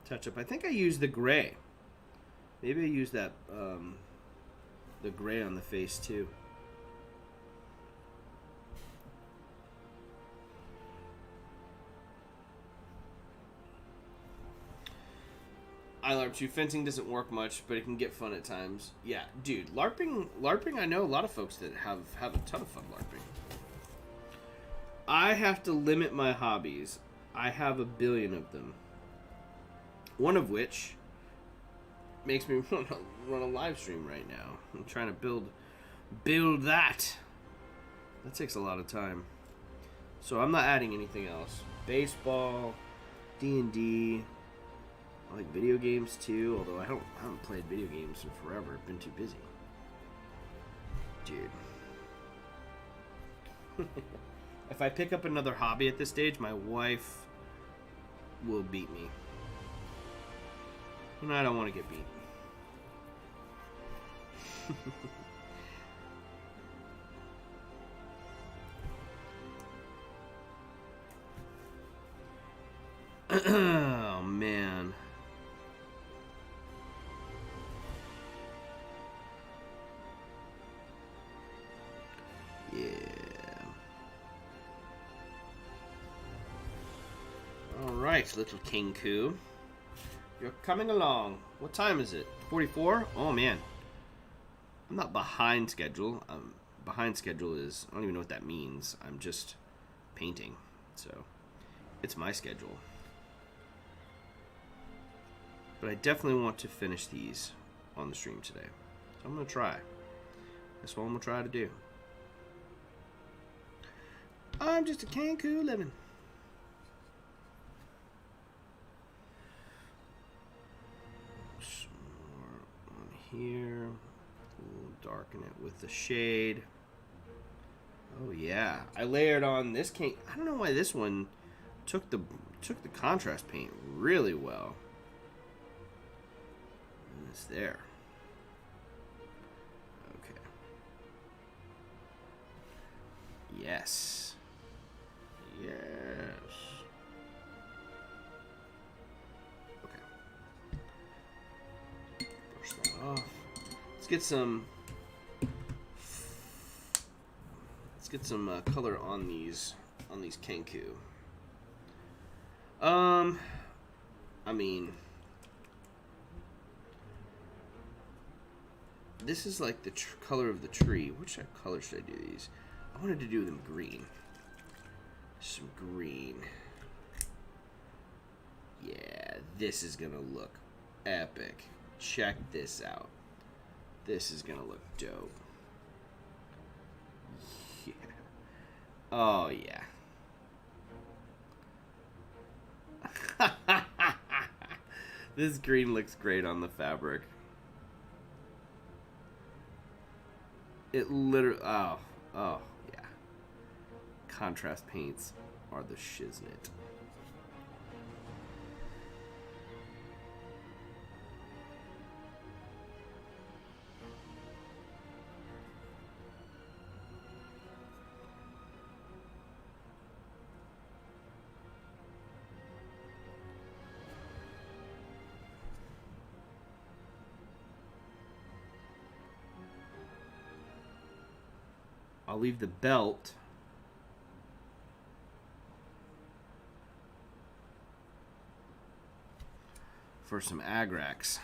touch up. I think I used the gray. Maybe I used that the gray on the face too. I LARP too. Fencing doesn't work much, but it can get fun at times. Yeah, dude, LARPing. I know a lot of folks that have a ton of fun LARPing. I have to limit my hobbies. I have a billion of them. One of which makes me want to run a live stream right now. I'm trying to build that. That takes a lot of time. So I'm not adding anything else. Baseball, D&D. I like video games too, although I haven't played video games in forever. I've been too busy. Dude. If I pick up another hobby at this stage, my wife will beat me. And I don't want to get beat. Oh, man. Yeah. Alright, little Kenku. You're coming along. What time is it? 44? Oh, man. I'm not behind schedule. Behind schedule is, I don't even know what that means. I'm just painting. So, it's my schedule. But I definitely want to finish these on the stream today. So I'm going to try. That's what I'm going to try to do. I'm just a Kenku living. Some more on here. We'll darken it with the shade. Oh yeah, I layered on this Kenku. I don't know why this one took the contrast paint really well. And it's there. Okay. Yes. Yes. Okay. Brush that off. Let's get some color on these Kenku. I mean, this is like the color of the tree. Which color should I do these? I wanted to do them green. Some green. Yeah, this is gonna look epic. Check this out. This is gonna look dope. Yeah. Oh, yeah. This green looks great on the fabric. It literally... Oh, yeah. Contrast paints are the shiznit. I'll leave the belt for some Agrax.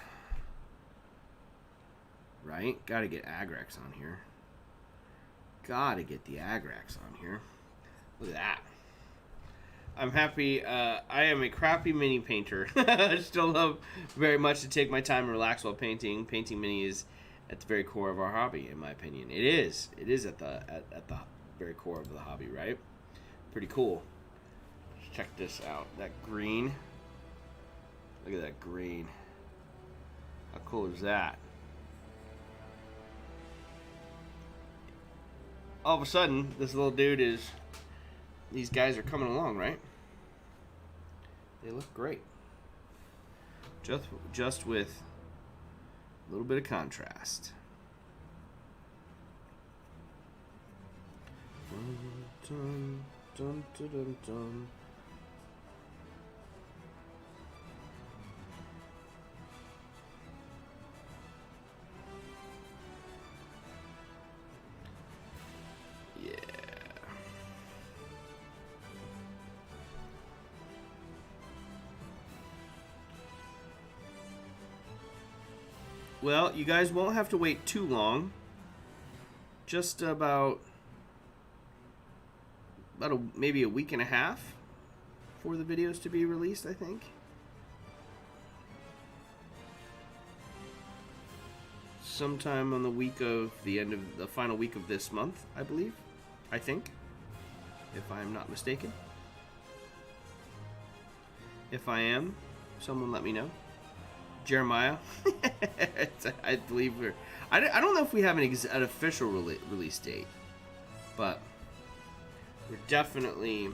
Right? Gotta get Agrax on here. Gotta get the Agrax on here. Look at that. I'm happy. I am a crappy mini painter. I still love very much to take my time and relax while painting. Painting mini is at the very core of our hobby, in my opinion. It is. It is at the very core of the hobby, right? Pretty cool. Let's check this out. That green. Look at that green. How cool is that? All of a sudden, this little dude is... These guys are coming along, right? They look great. Just with a little bit of contrast. Dun, dun, dun, dun, dun. Yeah. Well, you guys won't have to wait too long. Just about maybe a week and a half for the videos to be released, I think. Sometime on the week of the end of the final week of this month, I believe. I think, if I'm not mistaken. If I am, someone let me know. Jeremiah, I believe we're. I don't know if we have an official release date, but we're definitely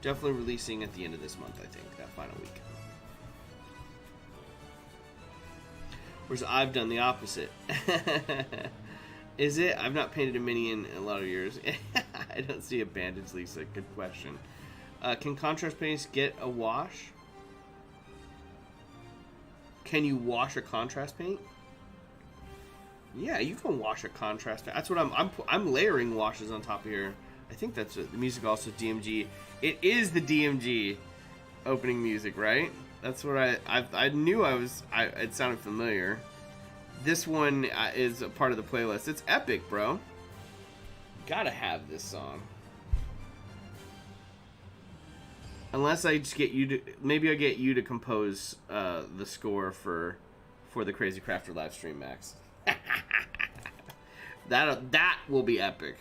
releasing at the end of this month. I think that final week. Whereas I've done the opposite. Is it? I've not painted a mini in a lot of years. I don't see a bandage, Lisa. Good question. Can contrast paints get a wash? Can you wash a contrast paint? Yeah, you can wash a contrast. That's what I'm layering washes on top of here. I think that's the music also DMG. It is the DMG opening music, right? That's what I knew it sounded familiar. This one is a part of the playlist. It's epic, bro. Gotta have this song. Unless I just get you to, maybe I get you to compose the score for the Crazy Crafter live stream, Max. that will be epic.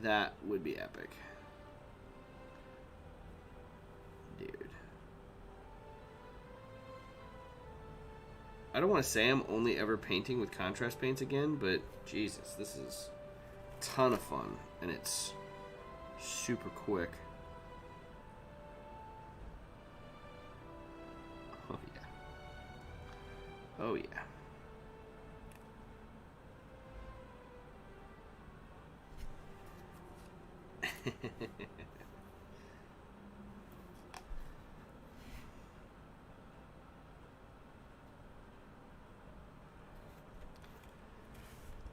That would be epic, dude. I don't want to say I'm only ever painting with contrast paints again, but Jesus, this is a ton of fun and it's super quick. Oh, yeah. Oh, yeah.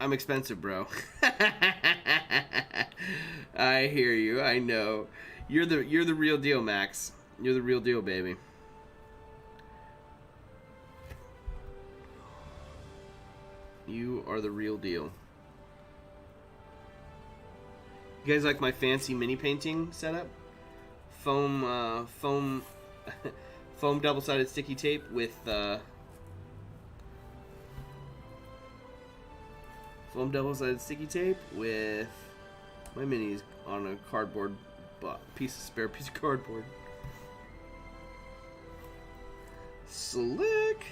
I'm expensive, bro. I hear you. I know. You're the real deal, Max. You're the real deal, baby. You are the real deal. You guys like my fancy mini painting setup? foam foam double-sided sticky tape with foam double-sided sticky tape with my minis on a cardboard spare piece of cardboard. Slick.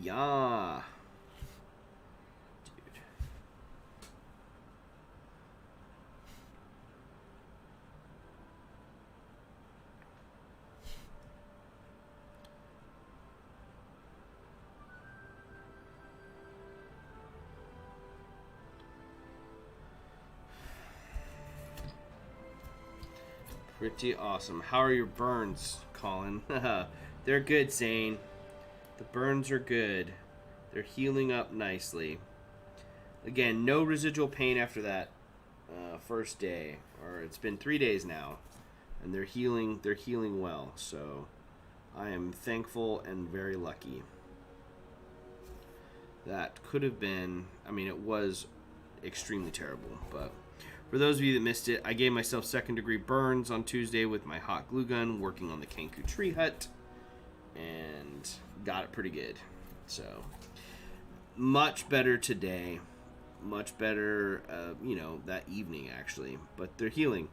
Yeah. Dude. Pretty awesome. How are your burns, Colin? They're good, Zane. The burns are good. They're healing up nicely. Again, no residual pain after that first day, or it's been 3 days now, and they're healing. They're healing well. So I am thankful and very lucky. That could have been. I mean, it was extremely terrible, but for those of you that missed it, I gave myself second-degree burns on Tuesday with my hot glue gun, working on the Kenku Tree Hut, and got it pretty good. So much better today, much better that evening actually, but they're healing.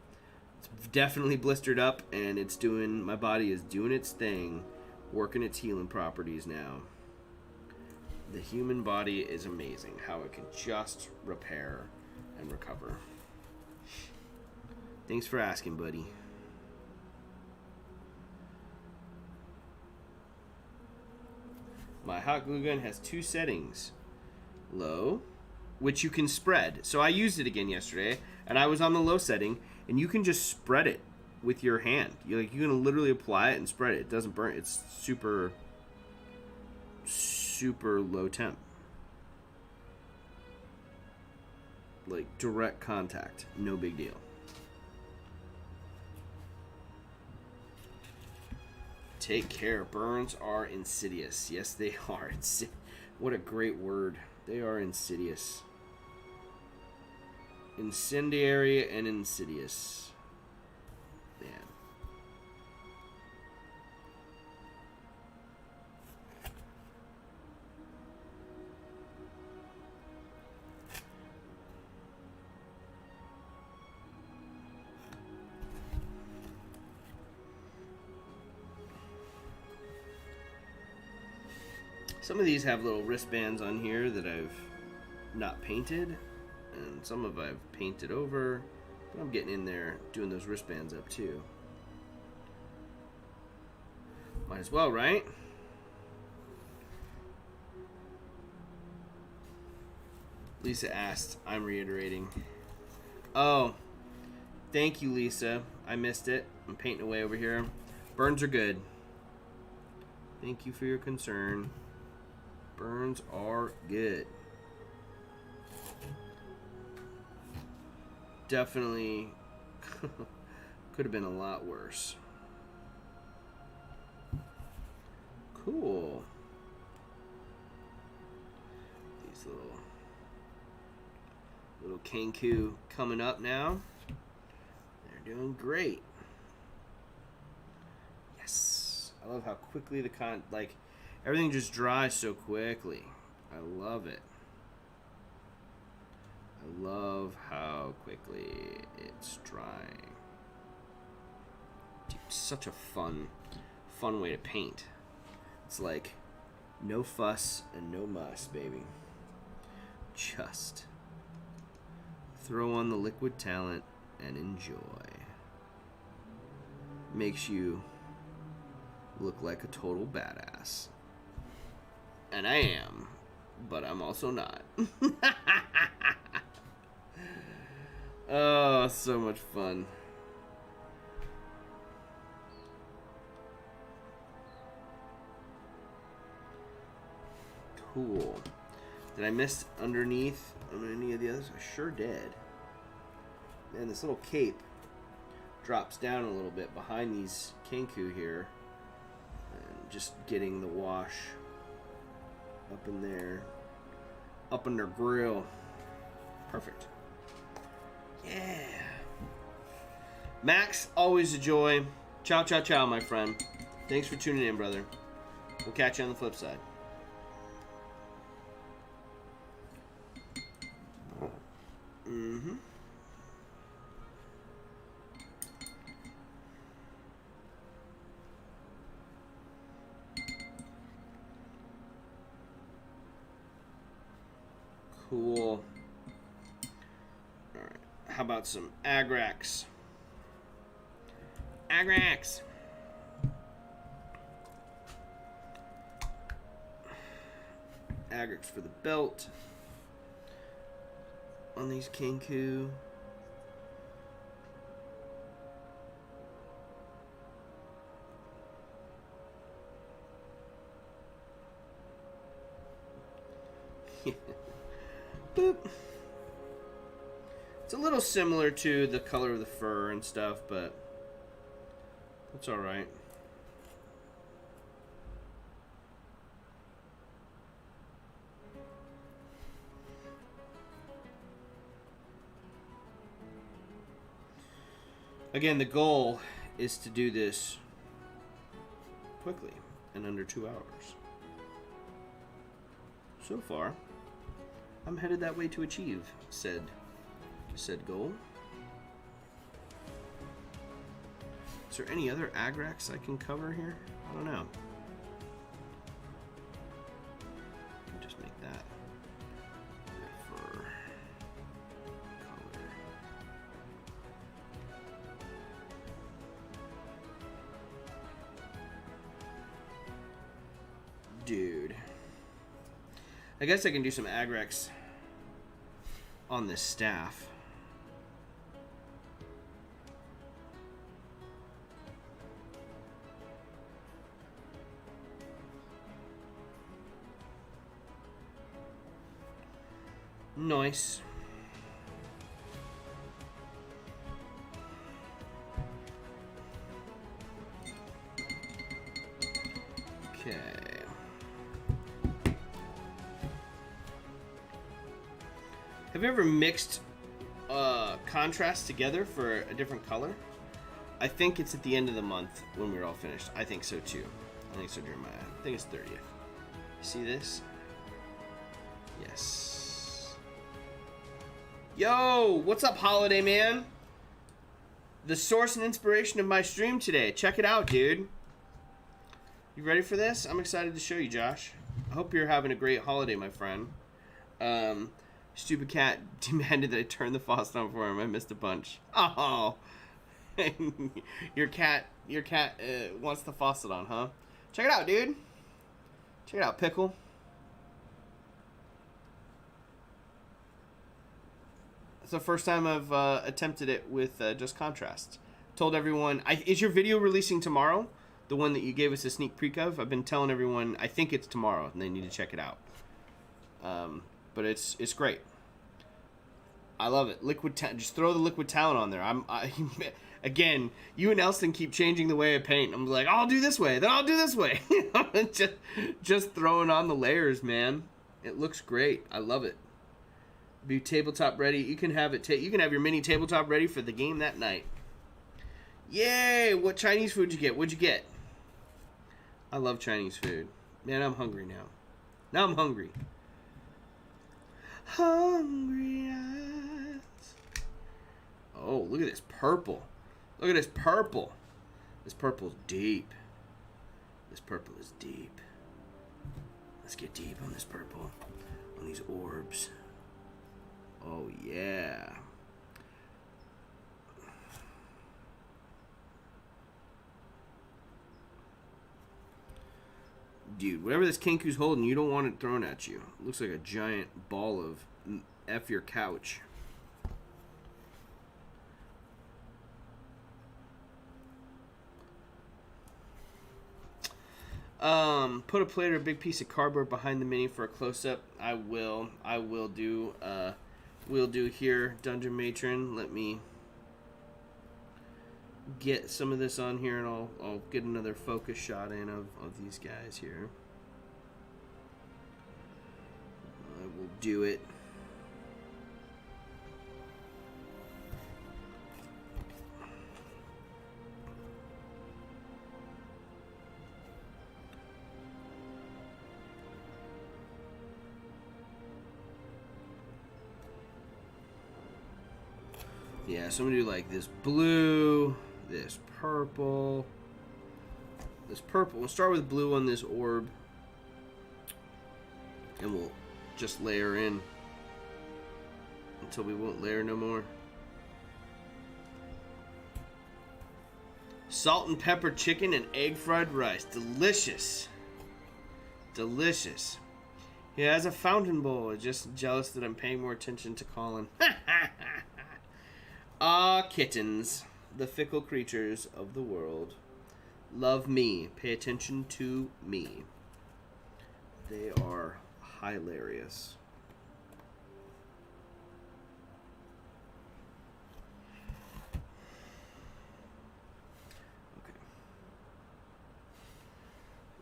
It's definitely blistered up, and it's doing, my body is doing its thing, working its healing properties now. The human body is amazing how it can just repair and recover. Thanks for asking, buddy. My hot glue gun has 2 settings. Low, which you can spread. So I used it again yesterday, and I was on the low setting, and you can just spread it with your hand. You can literally apply it and spread it. It doesn't burn. It's super low temp. Like direct contact. No big deal. Take care. Burns are insidious. Yes, they are. What a great word. They are insidious. Incendiary and insidious. Man. Some of these have little wristbands on here that I've not painted, and some of I've painted over, but I'm getting in there doing those wristbands up too. Might as well, right? Lisa asked, I'm reiterating. Oh, thank you, Lisa. I missed it. I'm painting away over here. Burns are good. Thank you for your concern. Burns are good. Definitely could have been a lot worse. Cool. These little Kenku coming up now. They're doing great. Yes. I love how quickly everything just dries so quickly. I love it. I love how quickly it's drying. Dude, such a fun way to paint. It's like no fuss and no muss, baby. Just throw on the liquid talent and enjoy. Makes you look like a total badass. And I am, but I'm also not. Oh, so much fun. Cool. Did I miss underneath on any of the others? I sure did. Man, this little cape drops down a little bit behind these Kenku here. And just getting the wash up in there, up in their grill. Perfect. Yeah. Max, always a joy. Ciao, ciao, ciao, my friend. Thanks for tuning in, brother. We'll catch you on the flip side. Mm-hmm. Cool. All right. How about some Agrax? Agrax. Agrax for the belt on these Kenku. Boop. It's a little similar to the color of the fur and stuff, but it's all right. Again, the goal is to do this quickly, in under 2 hours. So far, I'm headed that way to achieve said goal. Is there any other Agrax I can cover here? I don't know. Just make that for color. Dude. I guess I can do some Agrax on this staff. Nice. Okay. Have you ever mixed contrasts together for a different color? I think it's at the end of the month when we're all finished. I think so too. I think so, Jeremiah. I think it's 30th. See this? Yes. Yo, what's up, Holiday Man? The source and inspiration of my stream today. Check it out, dude. You ready for this? I'm excited to show you, Josh. I hope you're having a great holiday, my friend. Stupid cat demanded that I turn the faucet on for him. I missed a bunch. Oh, your cat wants the faucet on, huh? Check it out, dude. Check it out, Pickle. It's the first time I've attempted it with just contrast. Told everyone, is your video releasing tomorrow? The one that you gave us a sneak peek of? I've been telling everyone, I think it's tomorrow, and they need to check it out. But it's great. I love it. Just throw the liquid talent on there. Again, you and Elston keep changing the way I paint. I'm like, I'll do this way, then I'll do this way. just throwing on the layers, man. It looks great. I love it. Be tabletop ready. You can have it. You can have your mini tabletop ready for the game that night. Yay! What Chinese food did you get? What'd you get? I love Chinese food. Man, I'm hungry now. Now I'm hungry. Hungry eyes. Oh, look at this purple. Look at this purple. This purple's deep. This purple is deep. Let's get deep on this purple. On these orbs. Oh, yeah. Dude, whatever this Kenku's holding, you don't want it thrown at you. It looks like a giant ball of F your couch. Put a plate or a big piece of cardboard behind the mini for a close-up. I will do, we'll do here, Dungeon Matron. Let me get some of this on here, and I'll get another focus shot in of these guys here. do it. Yeah, so I'm gonna do like this blue, this purple, this purple. We'll start with blue on this orb, and we'll just layer in until we won't layer no more. Salt and pepper chicken and egg fried rice. Delicious. Delicious. He has a fountain bowl. Just jealous that I'm paying more attention to Colin. Ah, kittens, the fickle creatures of the world. Love me. Pay attention to me. They are hilarious. Okay.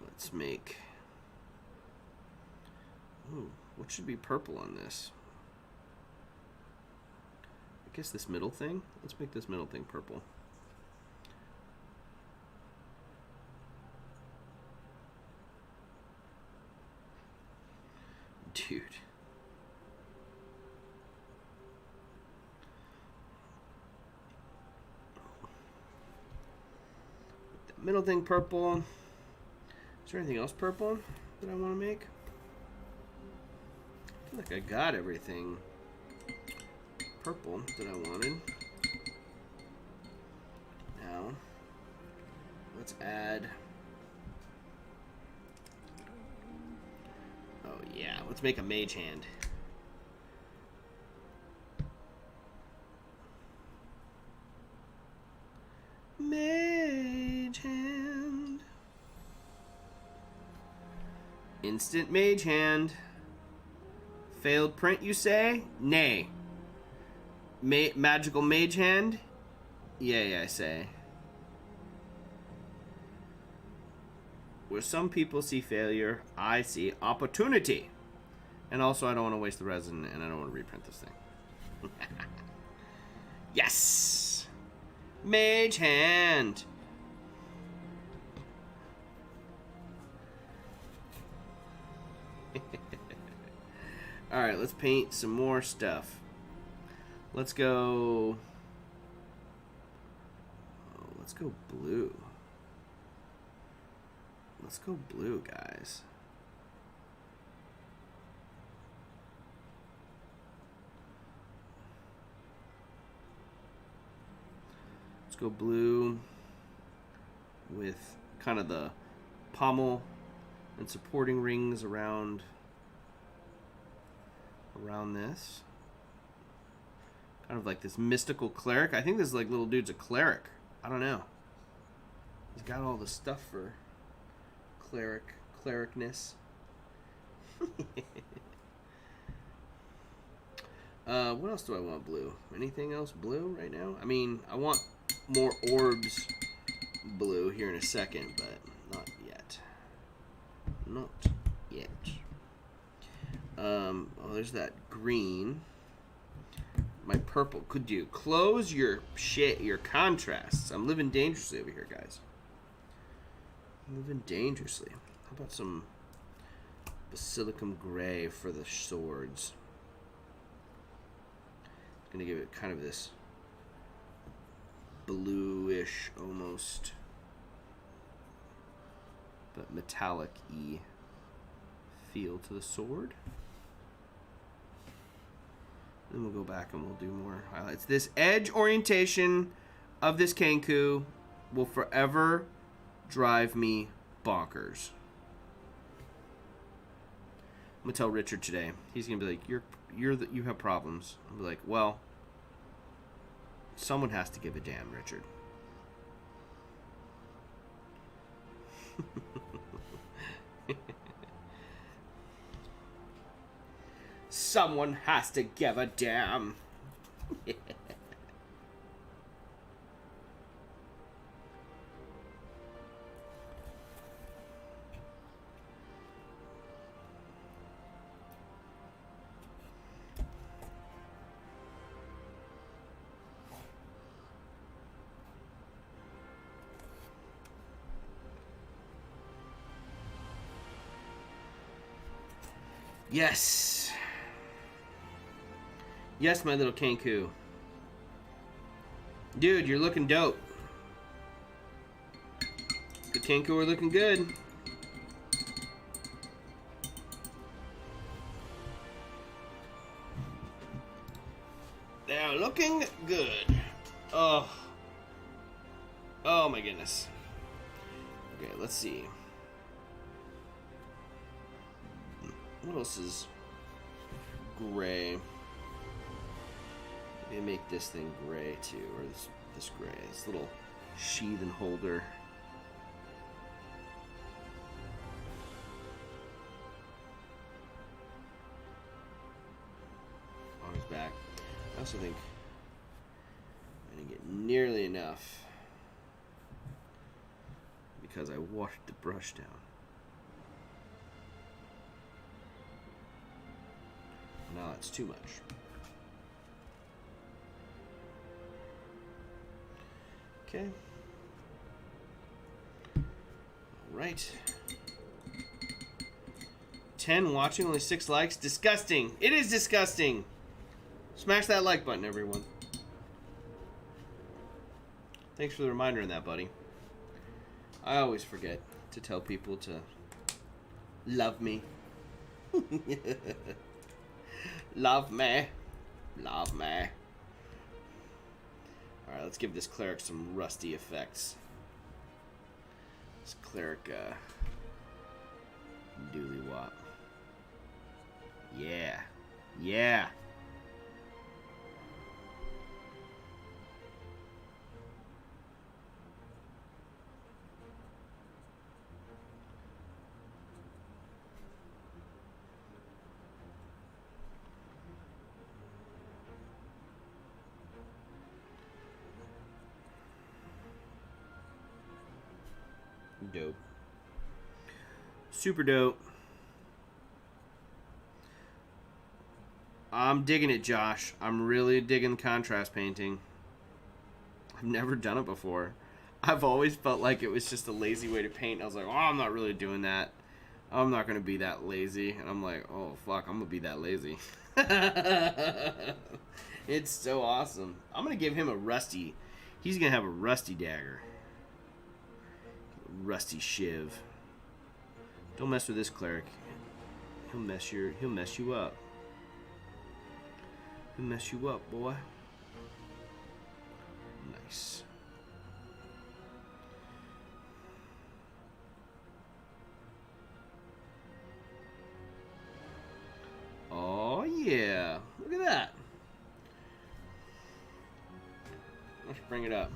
Let's make... Ooh, what should be purple on this? I guess this middle thing? Let's make this middle thing purple. Dude. The middle thing purple. Is there anything else purple that I want to make? I feel like I got everything purple that I wanted. Now, let's add... Oh yeah, let's make a mage hand. Mage hand. Instant mage hand. Failed print, you say? Nay. Magical mage hand? Yay, I say. Where some people see failure, I see opportunity. And also, I don't want to waste the resin, and I don't want to reprint this thing. Yes! Mage hand! Alright, let's paint some more stuff. Let's go... Oh, let's go blue. Let's go blue, guys. Let's go blue with kind of the pommel and supporting rings around this. Kind of like this mystical cleric. I think this like little dude's a cleric. I don't know. He's got all the stuff for clericness. What else do I want blue? Anything else blue right now? I mean, I want more orbs blue here in a second, but not yet. Not yet. Oh, there's that green. My purple. Could you close your shit, your contrasts? I'm living dangerously over here, guys. I'm living dangerously. How about some basilicum gray for the swords? It's gonna give it kind of this bluish almost, but metallic-y feel to the sword. Then we'll go back and we'll do more highlights. This edge orientation of this Kenku will forever drive me bonkers. I'm gonna tell Richard today. He's gonna be like, you have problems. I'll be like, well, someone has to give a damn, Richard. Someone has to give a damn. Yes. Yes, my little Kenku. Dude, you're looking dope. The Kenku are looking good. They're looking good. Oh. Oh my goodness. Okay, let's see. What else is gray? Maybe make this thing gray too, or this gray. This little sheath and holder. On his back. I also think I didn't get nearly enough because I washed the brush down. Now it's too much. Okay. All right. 10 watching, only 6 likes. Disgusting. It is disgusting. Smash that like button, everyone. Thanks for the reminder on that, buddy. I always forget to tell people to love me. Love me. Love me. Alright, let's give this cleric some rusty effects. This cleric, dooley wop. Yeah. Yeah. Dope. Super dope. I'm digging it, Josh. I'm really digging contrast painting. I've never done it before. I've always felt like it was just a lazy way to paint. I was like, oh, I'm not really doing that. I'm not going to be that lazy. And I'm like, oh, fuck, I'm going to be that lazy. It's so awesome. I'm going to give him a rusty. He's going to have a rusty dagger. Rusty shiv. Don't mess with this cleric. He'll mess you up. He'll mess you up, boy. Nice. Oh yeah. Look at that. Let's bring it up.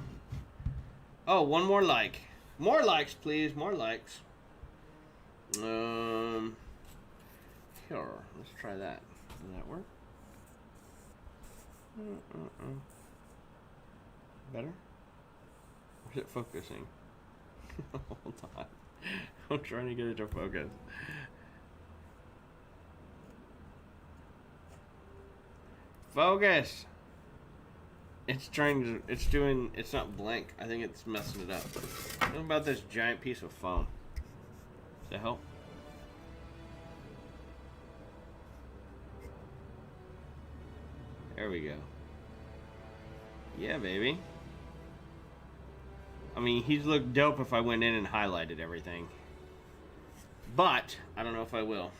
Oh, one more like. More likes, please. More likes. Here. Let's try that. Does that work? Better? Or is it focusing? Hold on. I'm trying to get it to focus. Focus! It's trying to, it's not blank. I think it's messing it up. What about this giant piece of foam? Does that help? There we go. Yeah, baby. I mean, he'd look dope if I went in and highlighted everything. But, I don't know if I will.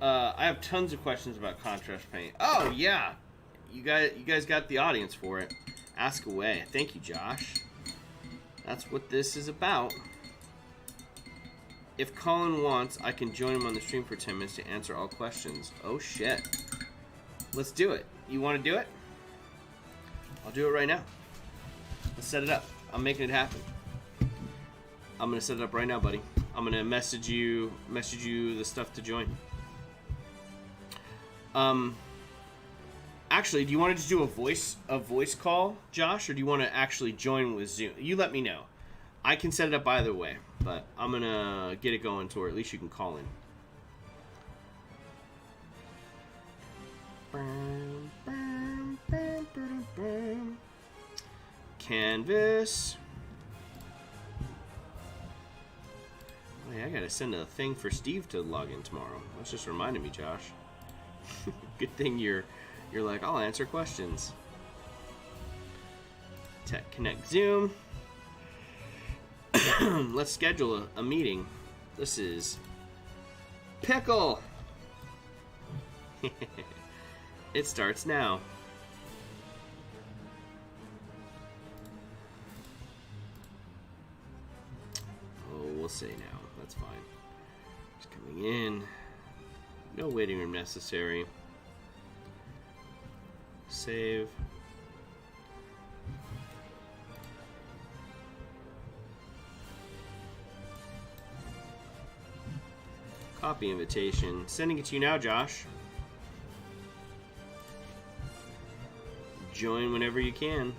I have tons of questions about contrast paint. Oh, yeah! You guys got the audience for it. Ask away. Thank you, Josh. That's what this is about. If Colin wants, I can join him on the stream for 10 minutes to answer all questions. Oh, shit. Let's do it. You want to do it? I'll do it right now. Let's set it up. I'm making it happen. I'm going to set it up right now, buddy. I'm going to message you the stuff to join. Actually, do you want to just do a voice call, Josh, or do you want to actually join with Zoom? You let me know. I can set it up either way, but I'm going to get it going to where at least you can call in. Canvas. Oh, yeah, I gotta send a thing for Steve to log in tomorrow. That's just reminded me, Josh. Good thing you're like, I'll answer questions. Tech Connect Zoom. Let's schedule a meeting. This is Pickle. It starts now. Oh, we'll say now. That's fine. Just coming in. No waiting room necessary. Save. Copy invitation. Sending it to you now, Josh. Join whenever you can.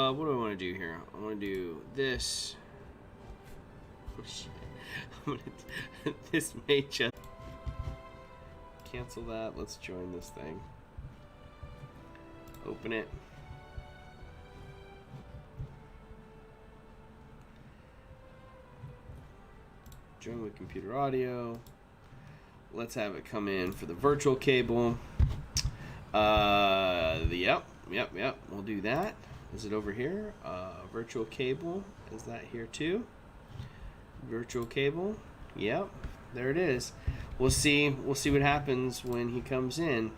What do I want to do here? I want to do this. Oh, shit. This may just cancel that. Let's join this thing. Open it. Join with computer audio. Let's have it come in for the virtual cable. Yep. We'll do that. Is it over here? Virtual cable. Is that here too? Virtual cable. Yep. There it is. We'll see what happens when he comes in.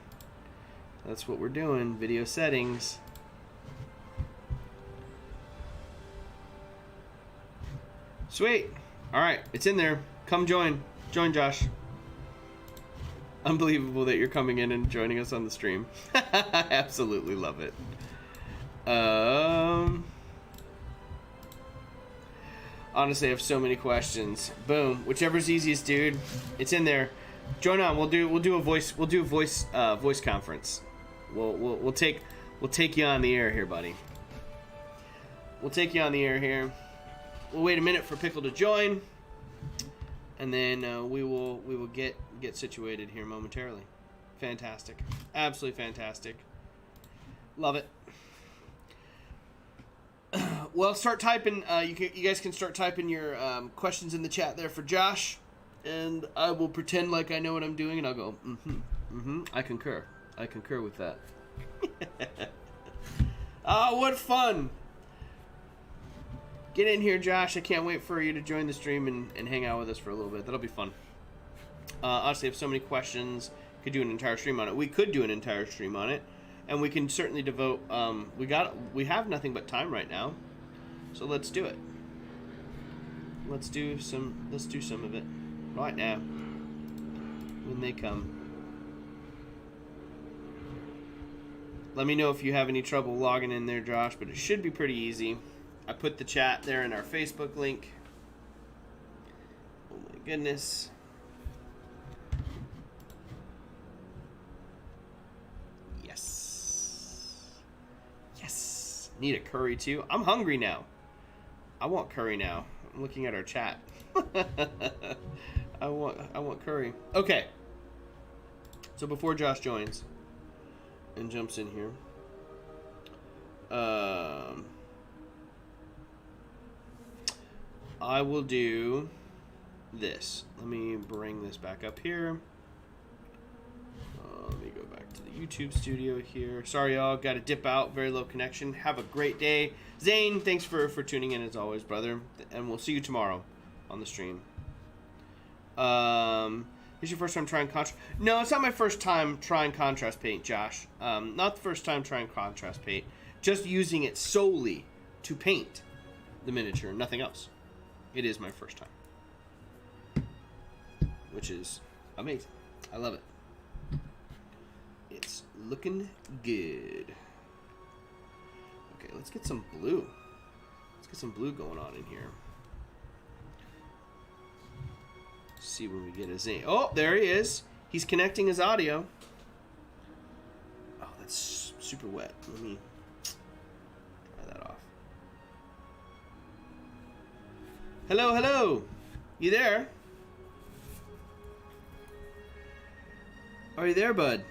That's what we're doing. Video settings. Sweet. All right, it's in there. Come join. Join, Josh. Unbelievable that you're coming in and joining us on the stream. I absolutely love it. Honestly, I have so many questions. Boom. Whichever's easiest, dude. It's in there. Join on. We'll do a voice conference. We'll take you on the air here, buddy. We'll take you on the air here. We'll wait a minute for Pickle to join, and then we will get situated here momentarily. Fantastic, absolutely fantastic. Love it. Well, start typing. You guys can start typing your questions in the chat there for Josh, and I will pretend like I know what I'm doing, and I'll go, I concur. I concur with that. Oh, what fun! Get in here, Josh. I can't wait for you to join the stream and hang out with us for a little bit. That'll be fun. Honestly, I have so many questions. Could do an entire stream on it. We could do an entire stream on it, and we can certainly devote. We have nothing but time right now, so let's do it. Let's do some of it right now when they come. Let me know if you have any trouble logging in there, Josh, but it should be pretty easy. I put the chat there in our Facebook link. Oh my goodness. Yes. Need a curry too. I'm hungry now. I want curry now. I'm looking at our chat. I want curry. Okay. So before Josh joins and jumps in here, I will do this. Let me bring this back up here. Let me go back to the YouTube studio here. Sorry, y'all. Got to dip out. Very low connection. Have a great day. Zane, thanks for tuning in as always, brother. And we'll see you tomorrow on the stream. Is your first time trying contrast? No, it's not my first time trying contrast paint, Josh. Not the first time trying contrast paint. Just using it solely to paint the miniature, nothing else. It is my first time, which is amazing. I love it. It's looking good. Okay, let's get some blue. Let's get some blue going on in here. See when we get his name. Oh, there he is. He's connecting his audio. Oh, that's super wet. Let me dry that off. Hello, hello. You there? Are you there, bud?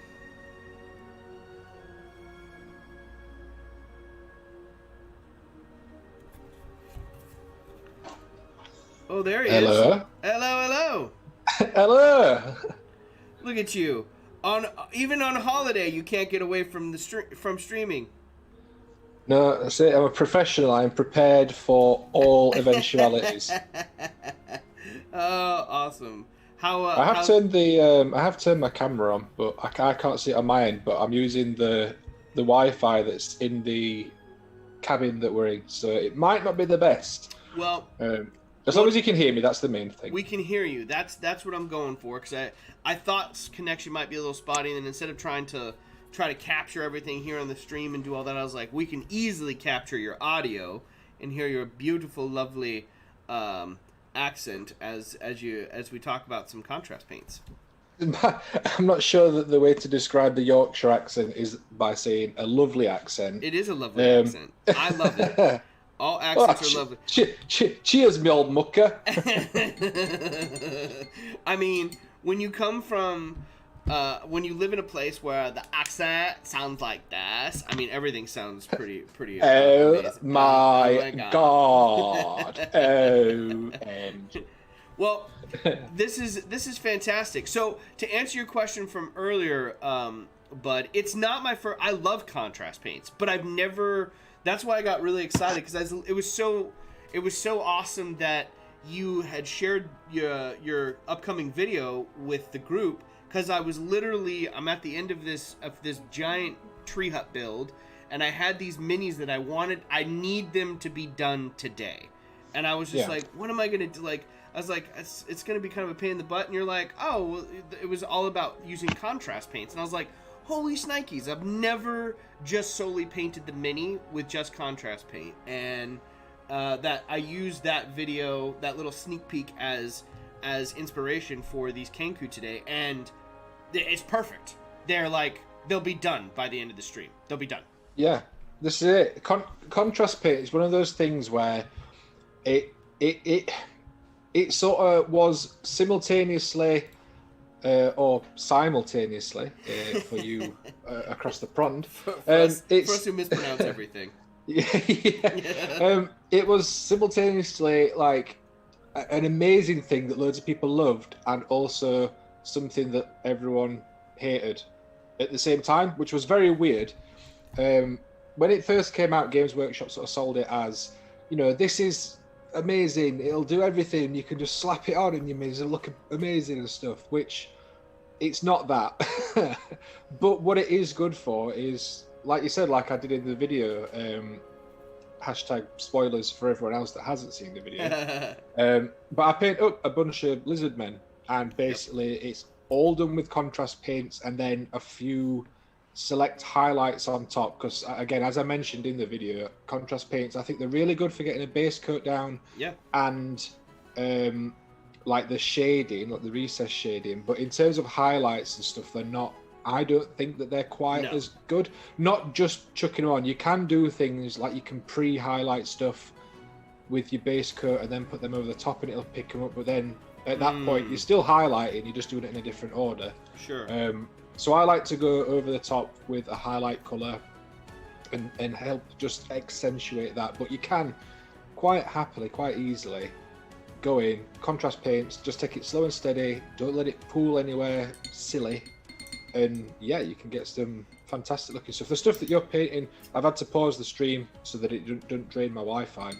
Oh, there he is. Hello. Hello. Hello. Look at you. Even on holiday, you can't get away from from streaming. No, that's it. I'm a professional. I'm prepared for all eventualities. Oh, awesome. I have turned my camera on, but I can't see it on my end. But I'm using the Wi-Fi that's in the cabin that we're in, so it might not be the best. Well, as long as you can hear me, that's the main thing. We can hear you. That's what I'm going for, because I thought connection might be a little spotty, and instead of trying to capture everything here on the stream and do all that, I was like, we can easily capture your audio and hear your beautiful, lovely accent as we talk about some contrast paints. I'm not sure that the way to describe the Yorkshire accent is by saying a lovely accent. It is a lovely accent. I love it. All accents are lovely. Cheers, me old mucker. I mean, when you come from, when you live in a place where the accent sounds like this, I mean, everything sounds pretty oh, amazing. My God. Well, this is fantastic. So, to answer your question from earlier, Bud, it's not my first. I love contrast paints, but I've never. That's why I got really excited, because it was so awesome that you had shared your upcoming video with the group, because I'm at the end of this giant tree hut build, and I had these minis that I need them to be done today, and I was just like, what am I gonna do? Like, I was like, it's gonna be kind of a pain in the butt, and you're like, oh, well, it was all about using contrast paints, and I was like, holy snikes, I've never just solely painted the mini with just contrast paint, and that I used that video, that little sneak peek as inspiration for these Kenku today, and it's perfect. They'll be done by the end of the stream. They'll be done. Yeah, this is it. Contrast paint is one of those things where it sort of was simultaneously or simultaneously for you across the pond. For us who mispronounce everything. Yeah. It was simultaneously like an amazing thing that loads of people loved, and also something that everyone hated at the same time, which was very weird. When it first came out, Games Workshop sort of sold it as, this is amazing, it'll do everything, you can just slap it on and your minis will look amazing and stuff, which it's not that. But what it is good for is, like you said, like I did in the video, hashtag spoilers for everyone else that hasn't seen the video, but I paint up a bunch of lizard men, and basically it's all done with contrast paints and then a few select highlights on top, because again, as I mentioned in the video, contrast paints, I think they're really good for getting a base coat down, and like the shading, like the recess shading, but in terms of highlights and stuff, they're not, I don't think that they're quite as good. Not just chucking them on, you can do things like you can pre-highlight stuff with your base coat and then put them over the top and it'll pick them up, but then at that point you're still highlighting, you're just doing it in a different order. So I like to go over the top with a highlight colour and help just accentuate that. But you can quite happily, quite easily go in, contrast paints, just take it slow and steady, don't let it pool anywhere silly, and yeah, you can get some fantastic looking stuff. The stuff that you're painting, I've had to pause the stream so that it don't drain my Wi-Fi.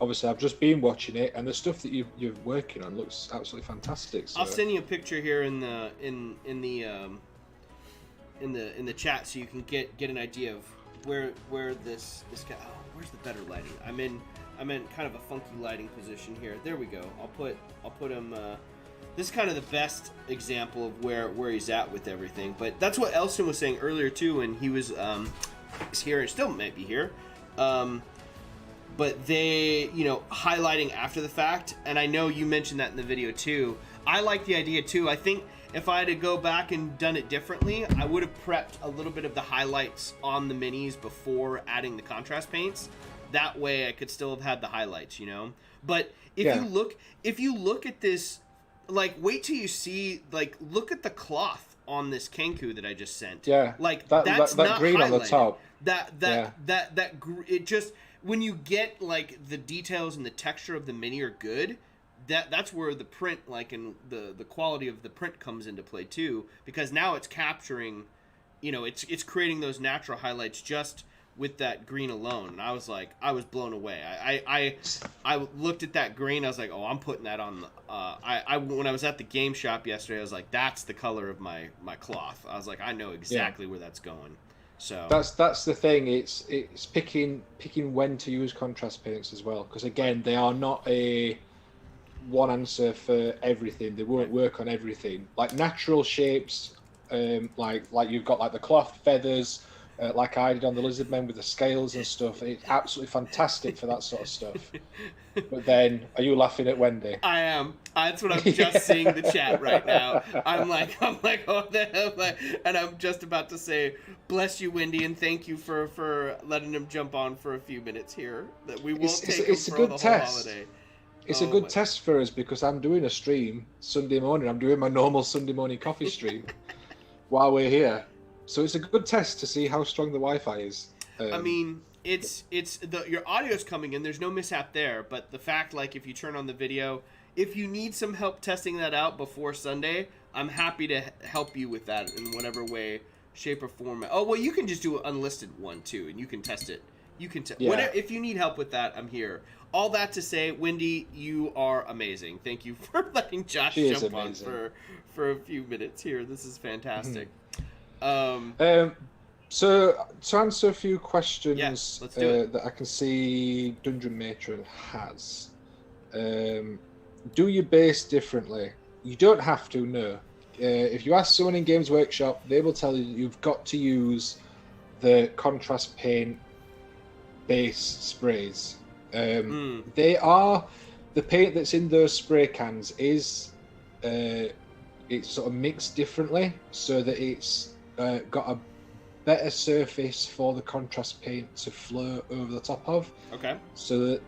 Obviously, I've just been watching it, and the stuff that you're working on looks absolutely fantastic. So. I'll send you a picture here in the chat, so you can get an idea of where this guy. Oh, where's the better lighting? I'm in kind of a funky lighting position here. There we go. I'll put him. This is kind of the best example of where he's at with everything. But that's what Elston was saying earlier too, and he was here and still might be here. But they, highlighting after the fact, and I know you mentioned that in the video too. I like the idea too. I think if I had to go back and done it differently, I would have prepped a little bit of the highlights on the minis before adding the contrast paints. That way I could still have had the highlights, But if you look at this, like, wait till you see, like, look at the cloth on this Kenku that I just sent. Yeah. Like, that's not green highlighted. on the top. It just when you get like the details and the texture of the mini are good, that's where the print, like, and the quality of the print comes into play too, because now it's capturing, it's creating those natural highlights just with that green alone. And I was blown away. I looked at that green, I was like, oh, I'm putting that on the when I was at the game shop yesterday, I was like, that's the color of my cloth. I was like, I know exactly where that's going. So that's the thing. It's picking when to use contrast paints as well, because again, they are not a one answer for everything. They won't work on everything. Like natural shapes, like you've got like the cloth feathers, like I did on the lizard men with the scales and stuff. It's absolutely fantastic for that sort of stuff. But then, are you laughing at Wendy? I am. That's what I'm just seeing the chat right now. I'm like, oh, the hell, and I'm just about to say, bless you, Wendy, and thank you for letting him jump on for a few minutes here. That we won't take him for the whole holiday. It's a good test for us, because I'm doing a stream Sunday morning. I'm doing my normal Sunday morning coffee stream while we're here. So it's a good test to see how strong the Wi-Fi is. I mean, it's your audio's coming in. There's no mishap there. But the fact, like, if you turn on the video, if you need some help testing that out before Sunday, I'm happy to help you with that in whatever way, shape, or form. Oh, well, you can just do an unlisted one, too, and you can test it. You can if you need help with that, I'm here. All that to say, Wendy, you are amazing. Thank you for letting Josh jump on for a few minutes here. This is fantastic. So to answer a few questions let's do it. that I can see Dungeon Matron has. Do you base differently? You don't have to, no. If you ask someone in Games Workshop, they will tell you you've got to use the contrast paint base sprays. They are, the paint that's in those spray cans is it's sort of mixed differently, so that it's got a better surface for the contrast paint to flow over the top of. Okay. So that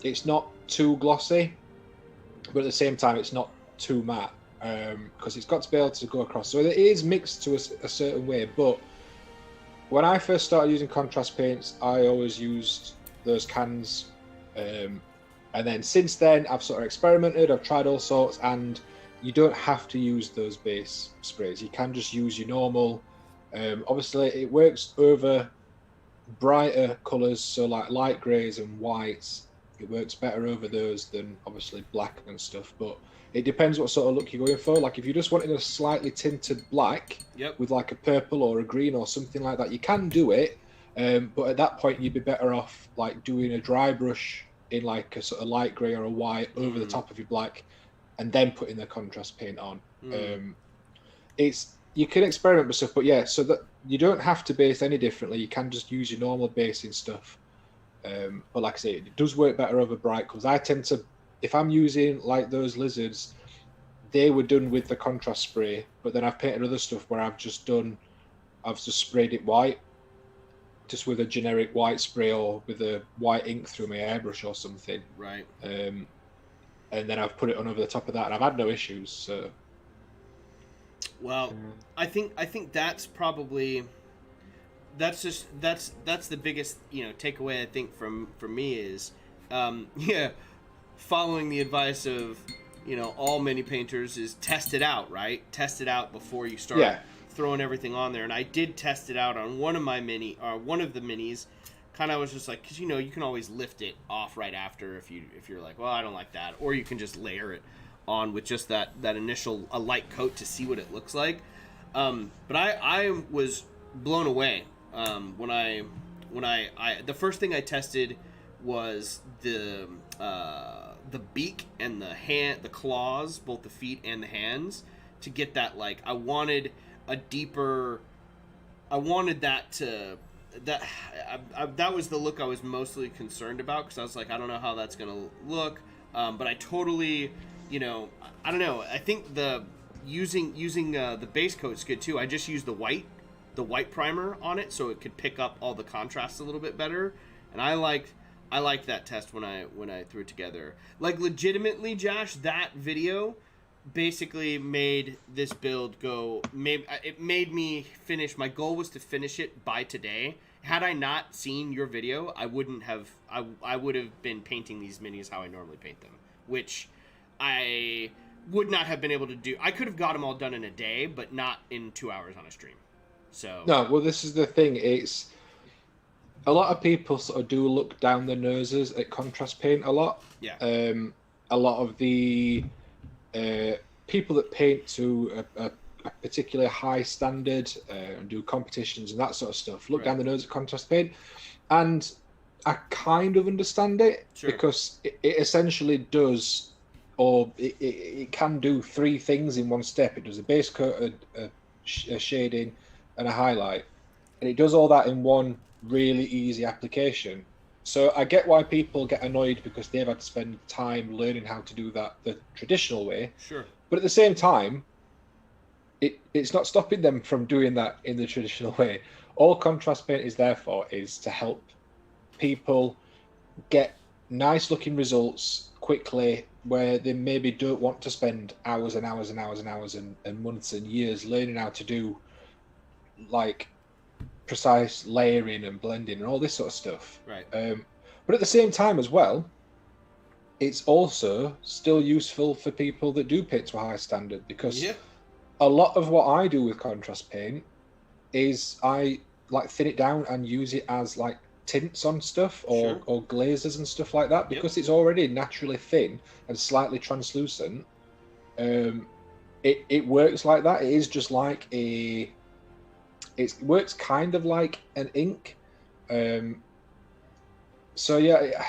it's not too glossy, but at the same time it's not too matte, because it's got to be able to go across. So it is mixed to a certain way, but when I first started using contrast paints, I always used those cans. And then since then, I've sort of experimented, I've tried all sorts, and you don't have to use those base sprays. You can just use your normal. Obviously, it works over brighter colours, so like light greys and whites. It works better over those than obviously black and stuff, but it depends what sort of look you're going for. Like if you're just wanting a slightly tinted black with like a purple or a green or something like that, you can do it. But at that point, you'd be better off like doing a dry brush in like a sort of light grey or a white over the top of your black, and then putting the contrast paint on. You can experiment with stuff, but yeah, so that you don't have to base any differently. You can just use your normal basing stuff. But like I say, it does work better over bright colours. I tend to, if I'm using like those lizards, they were done with the contrast spray, but then I've painted other stuff where I've just sprayed it white, just with a generic white spray or with a white ink through my airbrush or something. Right. And then I've put it on over the top of that, and I've had no issues. So. Well, I think that's probably that's the biggest takeaway I think from me is following the advice of all mini painters is test it out, right? Test it out before you start throwing everything on there. And I did test it out on one of the minis. Kind of was just like, because you can always lift it off right after if you're like, well, I don't like that, or you can just layer it on with just that initial a light coat to see what it looks like. But I was blown away when I the first thing I tested was the beak and the claws, both the feet and the hands, to get that, like, I wanted that was the look I was mostly concerned about, because I was like, I don't know how that's gonna look, but I totally, I don't know, I think the using the base coat's good too. I just used the white primer on it so it could pick up all the contrast a little bit better, and I liked that test when I threw it together. Like, legitimately, Josh, that video basically made this build go. It made me finish. My goal was to finish it by today, had I not seen your video, I wouldn't have. I would have been painting these minis how I normally paint them, which I would not have been able to do. I could have got them all done in a day, but not in 2 hours on a stream. So No, well, this is the thing. It's a lot of people sort of do look down their noses at contrast paint a lot. Yeah. A lot of the people that paint to a particularly high standard and do competitions and that sort of stuff look down the nose at contrast paint, and I kind of understand it because it essentially does, or it can do three things in one step. It does a base coat, a shading, and a highlight, and it does all that in one really easy application. So I get why people get annoyed because they've had to spend time learning how to do that the traditional way. Sure. But at the same time, it's not stopping them from doing that in the traditional way. All contrast paint is there for is to help people get nice looking results quickly, where they maybe don't want to spend hours and hours and hours and hours and months and years learning how to do like precise layering and blending and all this sort of stuff. Right. But at the same time as well, it's also still useful for people that do paint to a high standard, because a lot of what I do with contrast paint is I like thin it down and use it as like tints on stuff or glazes and stuff like that, because it's already naturally thin and slightly translucent. It works like that. It is just like it works kind of like an ink. So yeah,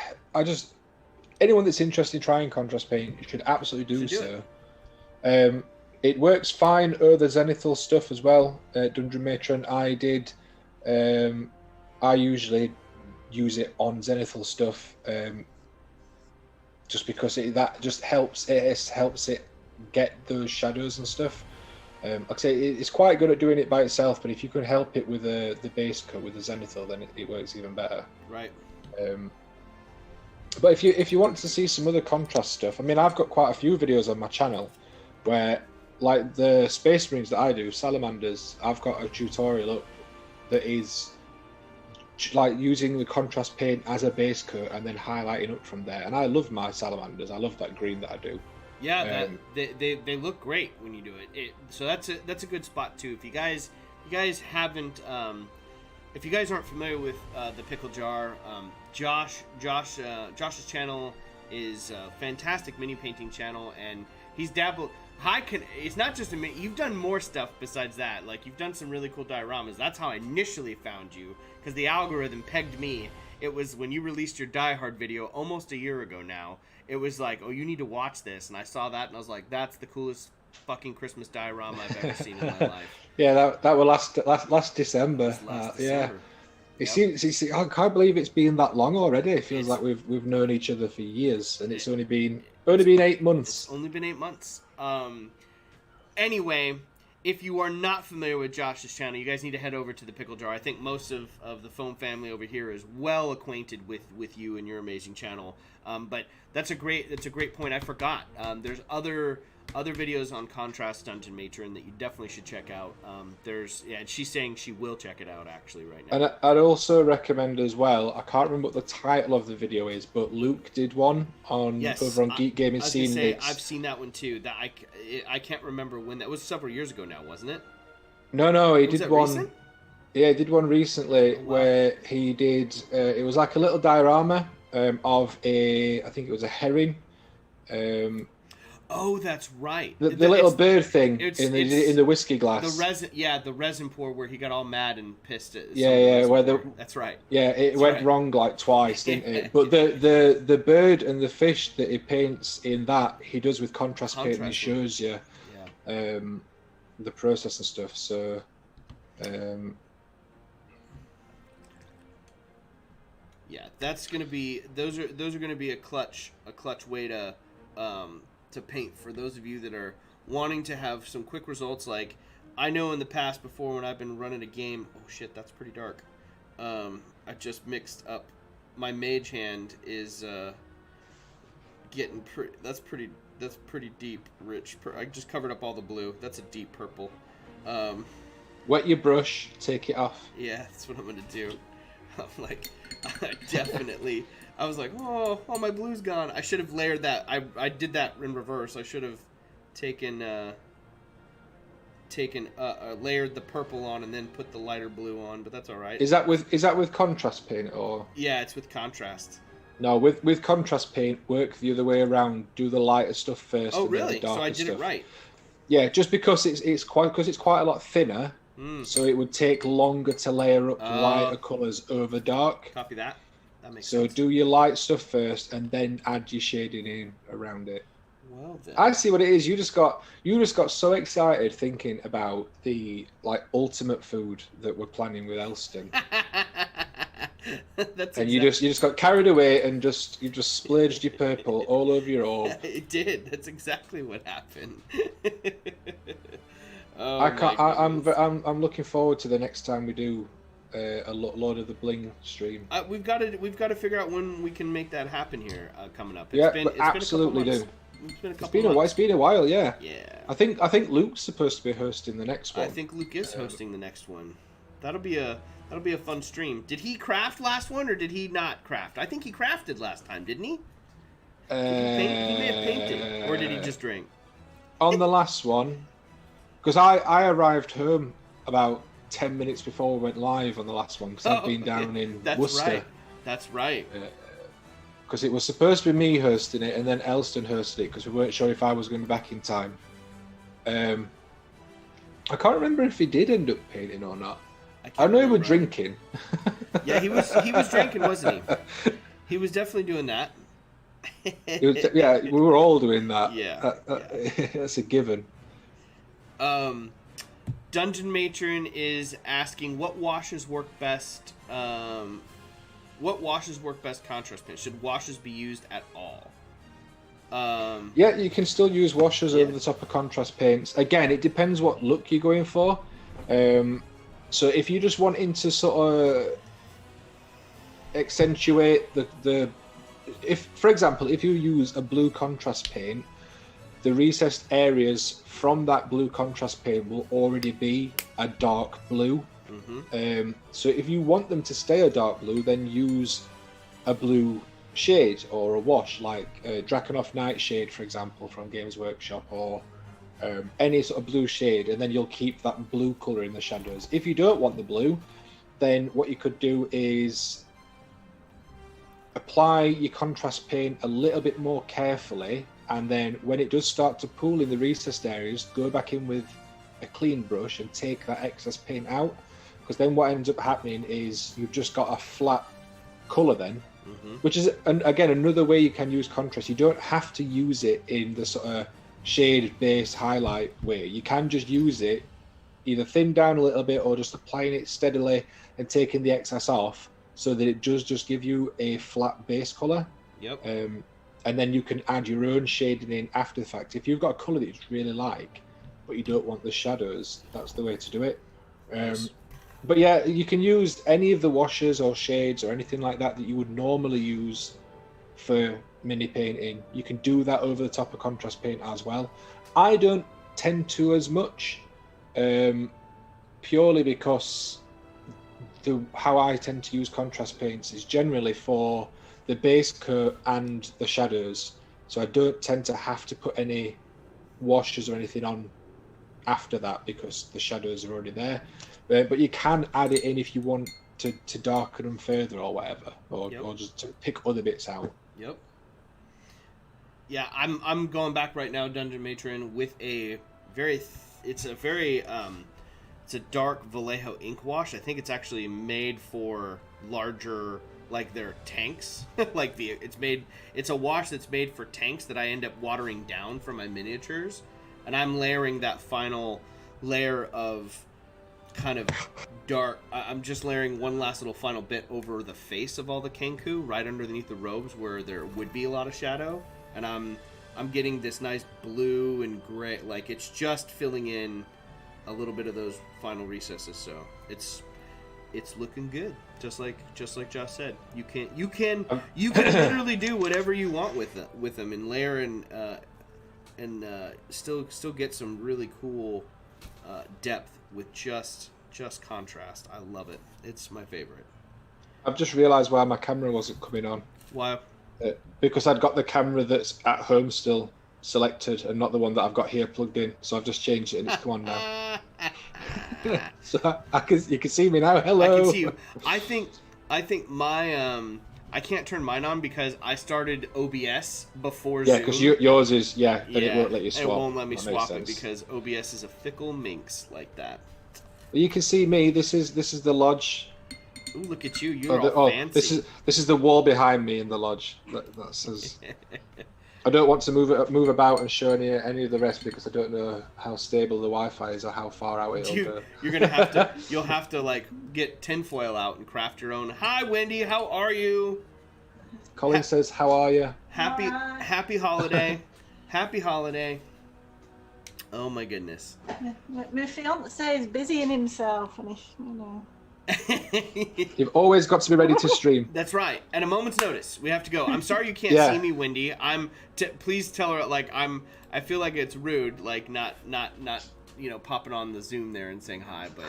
anyone that's interested in trying contrast paint should absolutely do so. It works fine over Zenithal stuff as well. Dungeon Matron, I usually use it on Zenithal stuff, just because that just helps it get those shadows and stuff. Like I say, it's quite good at doing it by itself, but if you can help it with the base coat with the Zenithal, then it works even better. Right. But if you want to see some other contrast stuff, I mean, I've got quite a few videos on my channel where, like the Space Marines that I do, Salamanders, I've got a tutorial up that is like using the contrast paint as a base coat and then highlighting up from there. And I love my Salamanders. I love that green that I do. Yeah, they look great when you do it. So that's a good spot too. If you guys haven't, if you guys aren't familiar with the Pickle Jar, Josh's channel is a fantastic mini painting channel, and he's dabbled. It's not just you've done more stuff besides that. Like, you've done some really cool dioramas. That's how I initially found you, because the algorithm pegged me. It was when you released your Die Hard video almost a year ago now. It was like, oh, you need to watch this, and I saw that, and I was like, that's the coolest fucking Christmas diorama I've ever seen in my life. Yeah, that was last December. December. Yeah. It seems. I can't believe it's been that long already. It feels like we've known each other for years, and it's only been 8 months. It's only been 8 months. Anyway, if you are not familiar with Josh's channel, you guys need to head over to the Pickle Jar. I think most of the foam family over here is well acquainted with you and your amazing channel. But that's a great point. I forgot. There's other videos on Contrast Dungeon Matron that you definitely should check out. And she's saying she will check it out actually right now. And I'd also recommend as well, I can't remember what the title of the video is, but Luke did one over on Geek Gaming Scene Mix. I've seen that one too. That I can't remember when that was. Several years ago now, wasn't it? No, he did one. Recent? Yeah, he did one recently where he did. It was like a little diorama of I think it was a herring. Oh, that's right. The little bird thing in the whiskey glass. The resin pour where he got all mad and pissed at. That's right. Yeah, it went wrong like twice, didn't it? But the bird and the fish that he paints in that he does with contrast paint, and he shows you the process and stuff. So, yeah, that's gonna be those are gonna be a clutch way to paint for those of you that are wanting to have some quick results. Like, I know in the past before when I've been running a game, oh shit, that's pretty dark. I just mixed up. My mage hand is getting that's pretty deep, rich. I just covered up all the blue. That's a deep purple. Wet your brush, take it off. Yeah, that's what I'm gonna do. I'm like, definitely. I was like, oh, my blue's gone. I should have layered that. I did that in reverse. I should have layered the purple on and then put the lighter blue on, but that's all right. Is that with contrast paint or? Yeah, it's with contrast. No, with contrast paint, work the other way around. Do the lighter stuff first. Oh, and then really? the darker So I did stuff. it right. Yeah, just because it's quite a lot thinner, so it would take longer to layer up lighter colours over dark. Copy that. That makes so sense. do your light stuff first, and then add your shading in around it. Well then. I see what it is. You just got so excited thinking about the ultimate food that we're planning with Elston. And you just got carried away and you just splurged your purple all over your orb. It did. That's exactly what happened. I'm looking forward to the next time we do a Lord of the Bling stream. We've got to figure out when we can make that happen here coming up. Absolutely do. It's been a while, yeah. Yeah. I think Luke's supposed to be hosting the next one. I think Luke is hosting the next one. That'll be a fun stream. Did he craft last one or did he not craft? I think he crafted last time, didn't he? He may have painted, or did he just drink? On the last one, because I arrived home about 10 minutes before we went live on the last one, because I'd been down in Worcester. That's right. Because it was supposed to be me hosting it, and then Elston hosted it, because we weren't sure if I was going to be back in time. I can't remember if he did end up painting or not. I know he was drinking. Yeah, he was drinking, wasn't he? He was definitely doing that. We were all doing that. Yeah, that's a given. Dungeon Matron is asking what washes work best. What washes work best contrast paint? Should washes be used at all? Yeah, you can still use washers over the top of contrast paints. Again, it depends what look you're going for. So if you just wanting to sort of accentuate if, for example, if you use a blue contrast paint, the recessed areas from that blue contrast paint will already be a dark blue. Mm-hmm. So if you want them to stay a dark blue, then use a blue shade or a wash, like Drakenhof Nightshade, for example, from Games Workshop, or any sort of blue shade, and then you'll keep that blue colour in the shadows. If you don't want the blue, then what you could do is apply your contrast paint a little bit more carefully, and then when it does start to pool in the recessed areas, go back in with a clean brush and take that excess paint out, because then what ends up happening is you've just got a flat colour then, which is, again, another way you can use contrast. You don't have to use it in the sort of shade-based highlight way. You can just use it either thin down a little bit or just applying it steadily and taking the excess off, so that it does just give you a flat base colour. Yep. And then you can add your own shading in after the fact. If you've got a colour that you really like, but you don't want the shadows, that's the way to do it. But yeah, you can use any of the washes or shades or anything like that you would normally use for mini painting. You can do that over the top of contrast paint as well. I don't tend to as much, purely because how I tend to use contrast paints is generally for the base coat and the shadows. So I don't tend to have to put any washes or anything on after that, because the shadows are already there. But you can add it in if you want to darken them further or whatever, or just to pick other bits out. Yep. Yeah, I'm going back right now, Dungeon Matron, with a very it's a dark Vallejo ink wash. I think it's actually made for larger, like their tanks. It's a wash that's made for tanks that I end up watering down for my miniatures, and I'm layering that final layer of kind of dark. I'm just layering one last little final bit over the face of all the Kenku, right underneath the robes where there would be a lot of shadow, and I'm getting this nice blue and gray, like it's just filling in a little bit of those final recesses. So it's looking good, just like Josh said. You can literally do whatever you want with them and layer and still get some really cool depth with just contrast. I love it. It's my favorite. I've just realised why my camera wasn't coming on. Why? Because I'd got the camera that's at home still selected and not the one that I've got here plugged in. So I've just changed it and it's come on now. So you can see me now. Hello. I can see you. I think my I can't turn mine on because I started OBS before Zoom. Yeah, because yours is then it won't let you swap. It won't let me that swap it because OBS is a fickle minx like that. Well, you can see me. This is the lodge. Ooh, look at you! You're all fancy. This is the wall behind me in the lodge. That says. I don't want to move about and show any of the rest because I don't know how stable the Wi-Fi is or how far out it'll go. You're gonna have to. You'll have to like get tinfoil out and craft your own. Hi, Wendy. How are you? Colin says, "How are you?" Happy holiday. Happy holiday. Oh my goodness. My fiance is busying himself, and You've always got to be ready to stream. That's right. At a moment's notice, we have to go. I'm sorry you can't see me, Wendy. Please tell her I feel like it's rude, like not popping on the Zoom there and saying hi, but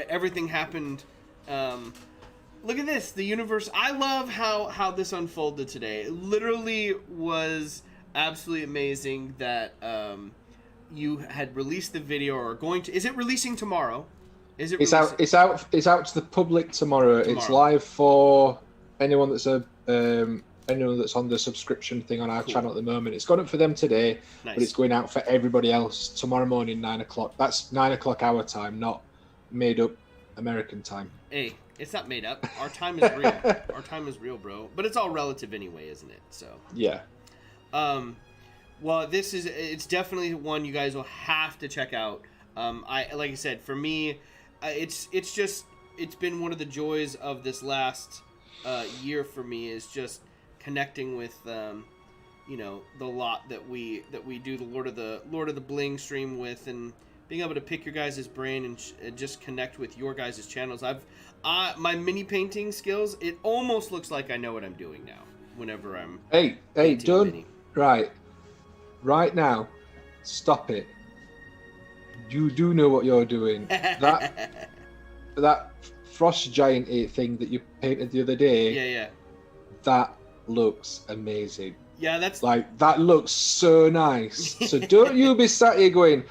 everything happened. Look at this, the universe. I love how this unfolded today. It literally was absolutely amazing that you had released the video or going to. Is it releasing tomorrow? Is it? It's out to the public tomorrow. It's live for anyone that's on the subscription thing on our channel at the moment. It's gone up for them today, but it's going out for everybody else tomorrow morning, 9 o'clock. That's 9 o'clock our time, not made up American time. Hey, it's not made up. Our time is real. Our time is real, bro. But it's all relative anyway, isn't it? So yeah. Well, it's definitely one you guys will have to check out. Like I said, for me, it's been one of the joys of this last year for me is just connecting with the lot that we do the Lord of the Bling stream with, and being able to pick your guys' brain and just connect with your guys' channels. My mini painting skills, it almost looks like I know what I'm doing now whenever I'm hey don't right now, stop it. You do know what you're doing. That frost giant thing that you painted the other day. Yeah. That looks amazing. Yeah, that looks so nice. So don't you be sat here going,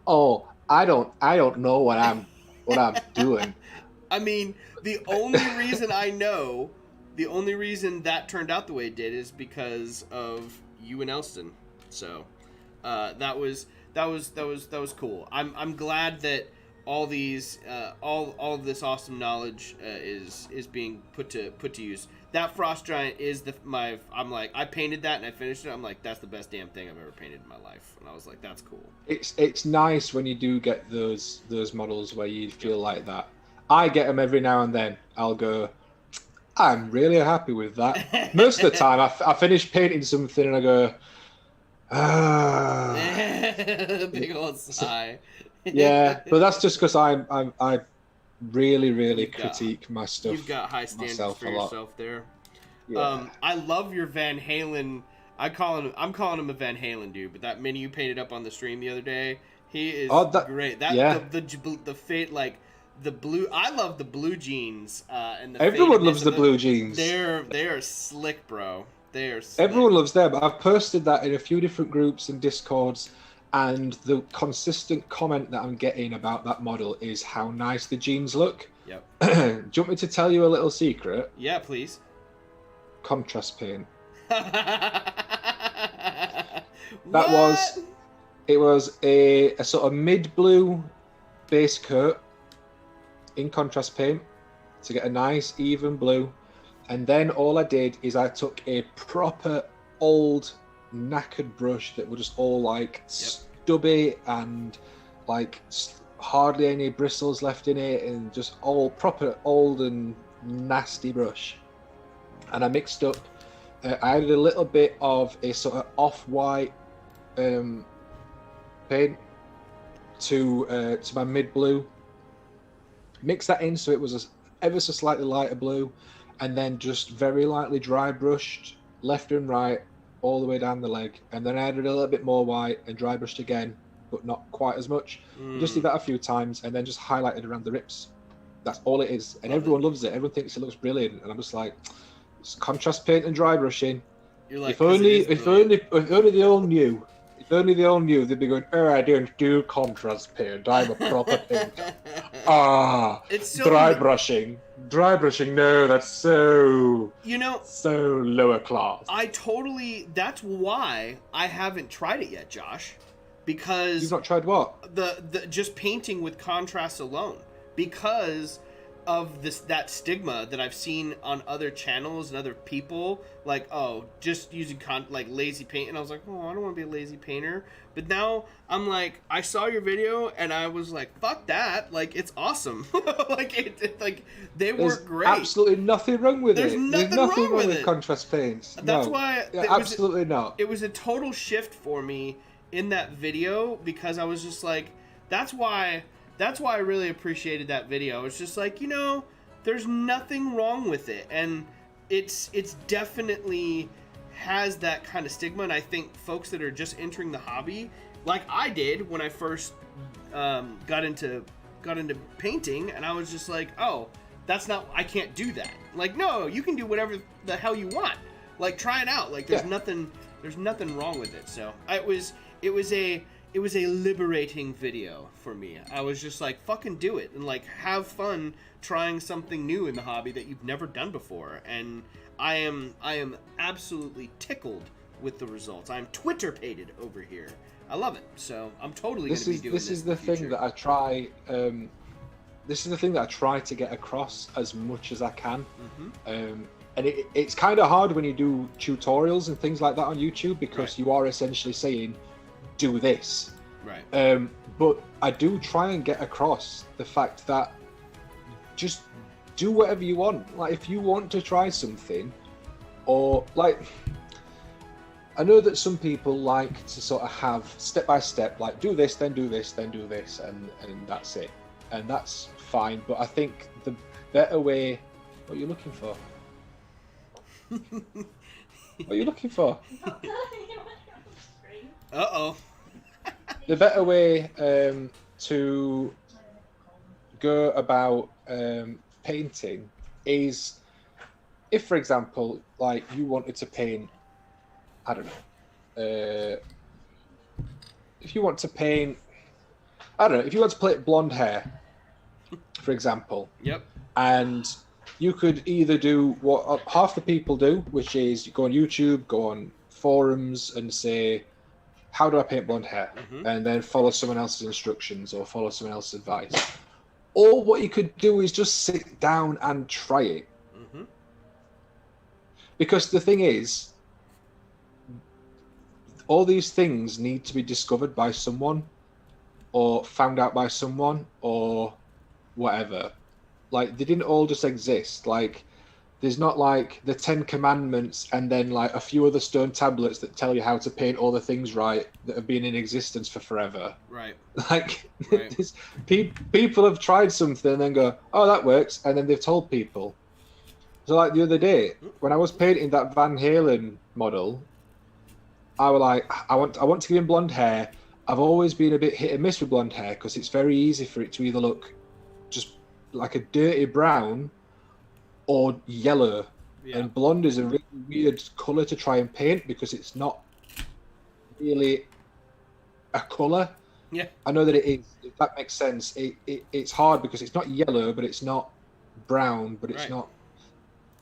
"Oh, I don't know what I'm doing." I mean, the only reason that turned out the way it did is because of you and Elston. So that was cool. I'm glad that all these all of this awesome knowledge is being put to use. That frost giant is I painted that and I finished it. I'm like, that's the best damn thing I've ever painted in my life. And I was like, that's cool. It's nice when you do get those models where you feel like that. I get them every now and then. I'll go, I'm really happy with that. Most of the time, I finish painting something and I go, big old sigh. Yeah, but that's just because I really critique my stuff. You've got high standards for yourself there. Yeah. I love your Van Halen. I'm calling him a Van Halen dude, but that mini you painted up on the stream the other day, he is great. The fate, like the blue. I love the blue jeans. And everyone loves the blue jeans. They're slick, bro. Everyone loves them. I've posted that in a few different groups and Discords, and the consistent comment that I'm getting about that model is how nice the jeans look. Yep. Do you want me to tell you a little secret? Yeah, please. Contrast paint. It was a sort of mid-blue base coat in contrast paint to get a nice even blue. And then all I did is I took a proper old knackered brush that were just all like stubby and like hardly any bristles left in it, and just all proper old and nasty brush. And I mixed up, I added a little bit of a sort of off-white paint to my mid-blue. Mixed that in so it was ever so slightly lighter blue, and then just very lightly dry brushed left and right all the way down the leg, and then I added a little bit more white and dry brushed again, but not quite as much. Just did that a few times, and then just highlighted around the rips. That's all it is, and Love everyone loves it. Everyone thinks it looks brilliant, and I'm just like, it's contrast paint and dry brushing. You're like, If only they all knew. If only they all knew, they'd be going, "Oh, I don't do contrast paint. I'm a proper painter." It's so Dry brushing. Dry brushing. No, that's so so lower class. That's why I haven't tried it yet, Josh. Because you've not tried what? The just painting with contrast alone, because of that stigma that I've seen on other channels and other people, like, oh, just using like lazy paint, and I was like, oh, I don't want to be a lazy painter. But now I'm like, I saw your video and I was like, fuck that, like, it's awesome. Like they work great. Absolutely nothing wrong with There's it. Nothing There's nothing wrong with it. contrast paints. That's no. why absolutely not. It was a total shift for me in that video, because I was just like, that's why I really appreciated that video. It's just like, there's nothing wrong with it, and it's definitely has that kind of stigma. And I think folks that are just entering the hobby, like I did when I first got into painting, and I was just like, oh, I can't do that. Like, no, you can do whatever the hell you want. Like, try it out. Like, there's nothing wrong with it. So it was a liberating video for me. I was just like, fucking do it, and like, have fun trying something new in the hobby that you've never done before. And I am absolutely tickled with the results. I'm Twitter-pated over here. I love it. So I'm totally going to be doing this. This is the thing that I try. This is the thing that I try to get across as much as I can. Mm-hmm. And it's kind of hard when you do tutorials and things like that on YouTube, because you are essentially saying, do this. Right. But I do try and get across the fact that just do whatever you want. Like, if you want to try something, or like, I know that some people like to sort of have step by step, like, do this, then do this, then do this, and that's it. And that's fine. But I think the better way, what are you looking for? What are you looking for? Uh-oh. The better way to go about painting is, if, for example, like, you wanted to paint, I don't know, if you want to paint, I don't know, if you want to paint blonde hair, for example. Yep. And you could either do what half the people do, which is you go on YouTube, go on forums, and say, how do I paint blonde hair? Mm-hmm. And then follow someone else's instructions or follow someone else's advice. Or what you could do is just sit down and try it. Mm-hmm. Because the thing is, all these things need to be discovered by someone, or found out by someone, or whatever. Like, they didn't all just exist. Like, there's not like the 10 Commandments and then like a few other stone tablets that tell you how to paint all the things right that have been in existence for forever. Right. Like, right. People have tried something and then go, oh, that works, and then they've told people. So like the other day, when I was painting that Van Halen model, I was like, I want to give him blonde hair. I've always been a bit hit and miss with blonde hair, because it's very easy for it to either look just like a dirty brown or yellow. Yeah. And blonde is a really weird colour to try and paint, because it's not really a colour. Yeah. I know that it is, if that makes sense. It's hard because it's not yellow, but it's not brown, but it's not,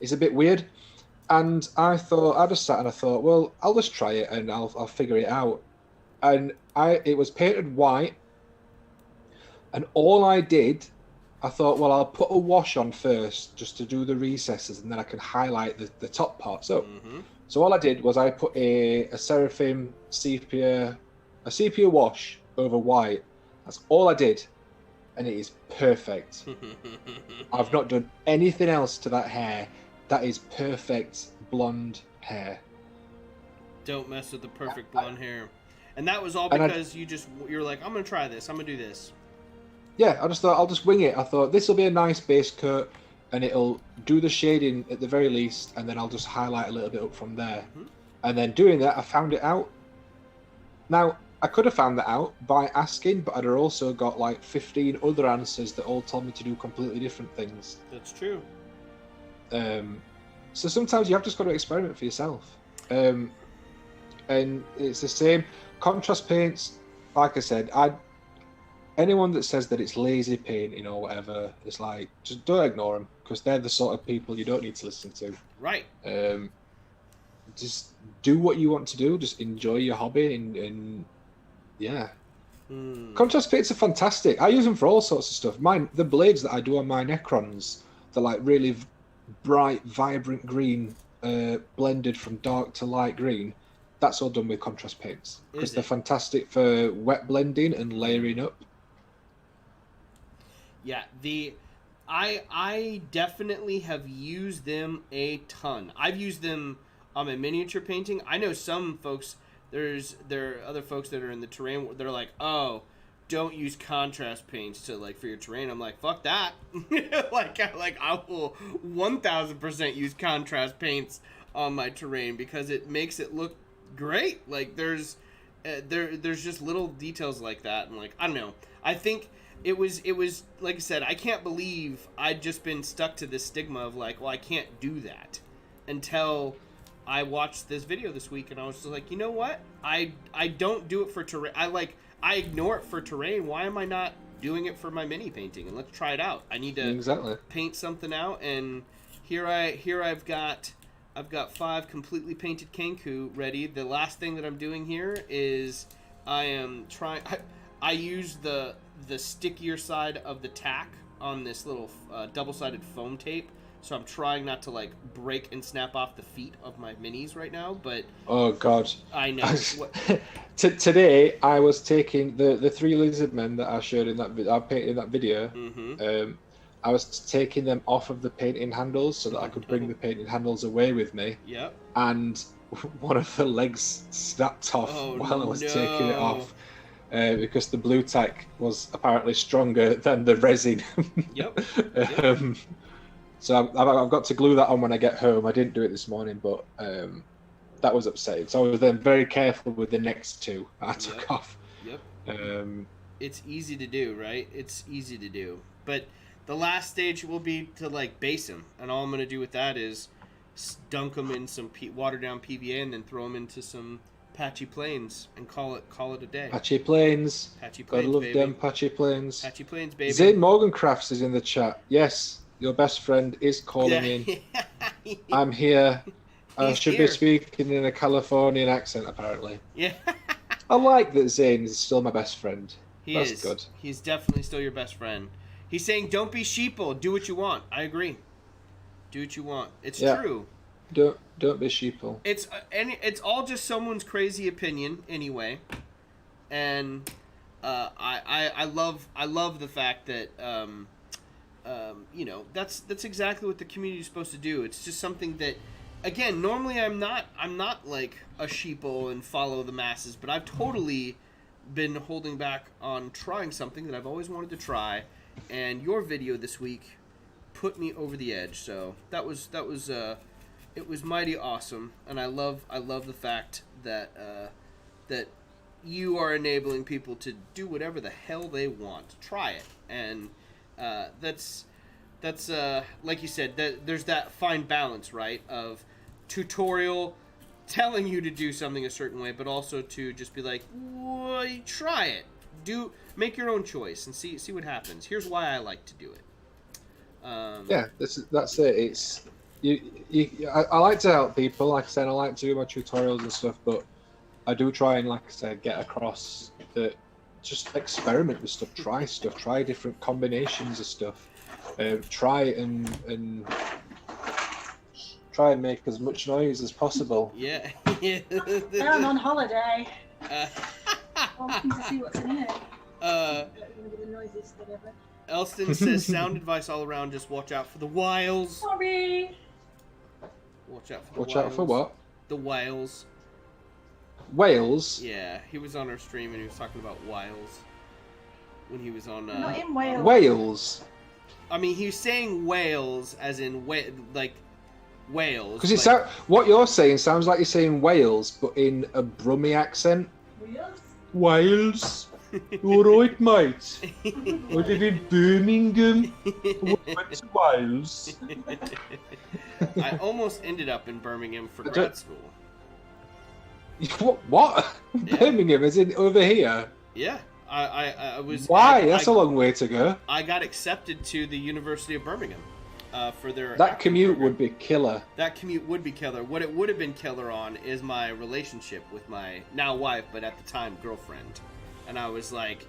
it's a bit weird. And I just sat and I thought, well, I'll just try it and I'll figure it out. And it was painted white, and all I did, I thought, well, I'll put a wash on first just to do the recesses, and then I can highlight the top part. So, So all I did was I put a Seraphim sepia wash over white. That's all I did, and it is perfect. I've not done anything else to that hair. That is perfect blonde hair. Don't mess with the perfect blonde hair. And that was all because you're like, I'm gonna try this. I'm gonna do this. Yeah, I just thought I'll just wing it. I thought this will be a nice base coat, and it'll do the shading at the very least, and then I'll just highlight a little bit up from there. And then doing that, I found it out. Now, I could have found that out by asking, but I'd have also got like 15 other answers that all told me to do completely different things. That's true. So sometimes you have just got to experiment for yourself. And it's the same. Contrast paints, like I said, anyone that says that it's lazy painting or whatever, it's like, just don't ignore them, because they're the sort of people you don't need to listen to. Right. Just do what you want to do. Just enjoy your hobby, and yeah. Contrast paints are fantastic. I use them for all sorts of stuff. The blades that I do on my Necrons, they're like really bright, vibrant green, blended from dark to light green. That's all done with contrast paints because they're fantastic for wet blending and layering up. Yeah, I definitely have used them a ton. I've used them on my miniature painting. I know some folks. There are other folks that are in the terrain. They're like, oh, don't use contrast paints to like for your terrain. I'm like, fuck that. like I will 1000% use contrast paints on my terrain because it makes it look great. Like there's just little details like that, and like I don't know. I think it was like I said. I can't believe I'd just been stuck to this stigma of like, well, I can't do that until I watched this video this week, and I was just like, you know what? I don't do it for terrain. I ignore it for terrain. Why am I not doing it for my mini painting? And let's try it out. I need to paint something out, and here I've got 5 completely painted Kenku ready. The last thing that I'm doing here is I am trying. I use the stickier side of the tack on this little double-sided foam tape. So I'm trying not to like break and snap off the feet of my minis right now, but oh god, I know. Today I was taking the 3 lizard men that I showed in that I painted in that video. Mm-hmm. I was taking them off of the painting handles so that I could bring the painting handles away with me. Yep. And one of the legs snapped off while I was taking it off. Because the blue tack was apparently stronger than the resin. Yep. So I've got to glue that on when I get home. I didn't do it this morning, but that was upsetting. So I was then very careful with the next 2 I took off. Yep. It's easy to do, right? It's easy to do. But the last stage will be to like base them, and all I'm going to do with that is dunk them in some watered down PVA and then throw them into some patchy plains and call it a day. Patchy plains. Gotta love baby. them patchy plains. Patchy plains, baby. Zane Morgan Crafts is in the chat. Yes. Your best friend is calling in. I'm here. I should be speaking in a Californian accent, apparently. Yeah. I like that Zane is still my best friend. That's good. He's definitely still your best friend. He's saying, don't be sheeple. Do what you want. I agree. Do what you want. It's true. Don't be sheeple. It's all just someone's crazy opinion, anyway. And I love the fact that that's exactly what the community is supposed to do. It's just something that, again, normally I'm not like a sheeple and follow the masses, but I've totally been holding back on trying something that I've always wanted to try, and your video this week put me over the edge. So that was it was mighty awesome, and I love the fact that that you are enabling people to do whatever the hell they want. Try it, and that's like you said, that there's that fine balance, right, of tutorial telling you to do something a certain way, but also to just be like, try it, make your own choice and see what happens. Here's why I like to do it. That's it. It's I like to help people. Like I said, I like to do my tutorials and stuff, but I do try and, like I said, get across that. Just experiment with stuff, try different combinations of stuff, try and make as much noise as possible. Yeah. I'm on holiday. I'm looking to see what's in it. The noises, whatever. Elston says, sound advice all around, just watch out for the wiles. Sorry. Watch out for the Watch wiles. out for what? The wiles. Wales? Yeah, he was on our stream and he was talking about wiles when he was on. Not in Wales. Wales. I mean, he's saying Wales as in like Wales. Because what you're saying sounds like you're saying Wales, but in a Brummie accent. Wales? Wales. Alright, mate. I live in Birmingham. I went to Wales. I almost ended up in Birmingham for grad school. What? Yeah. Birmingham is in over here. Yeah, I was. Why? That's a long way to go. I got accepted to the University of Birmingham for their. That commute would be killer. That commute would be killer. What it would have been killer on is my relationship with my now wife, but at the time girlfriend. And I was like,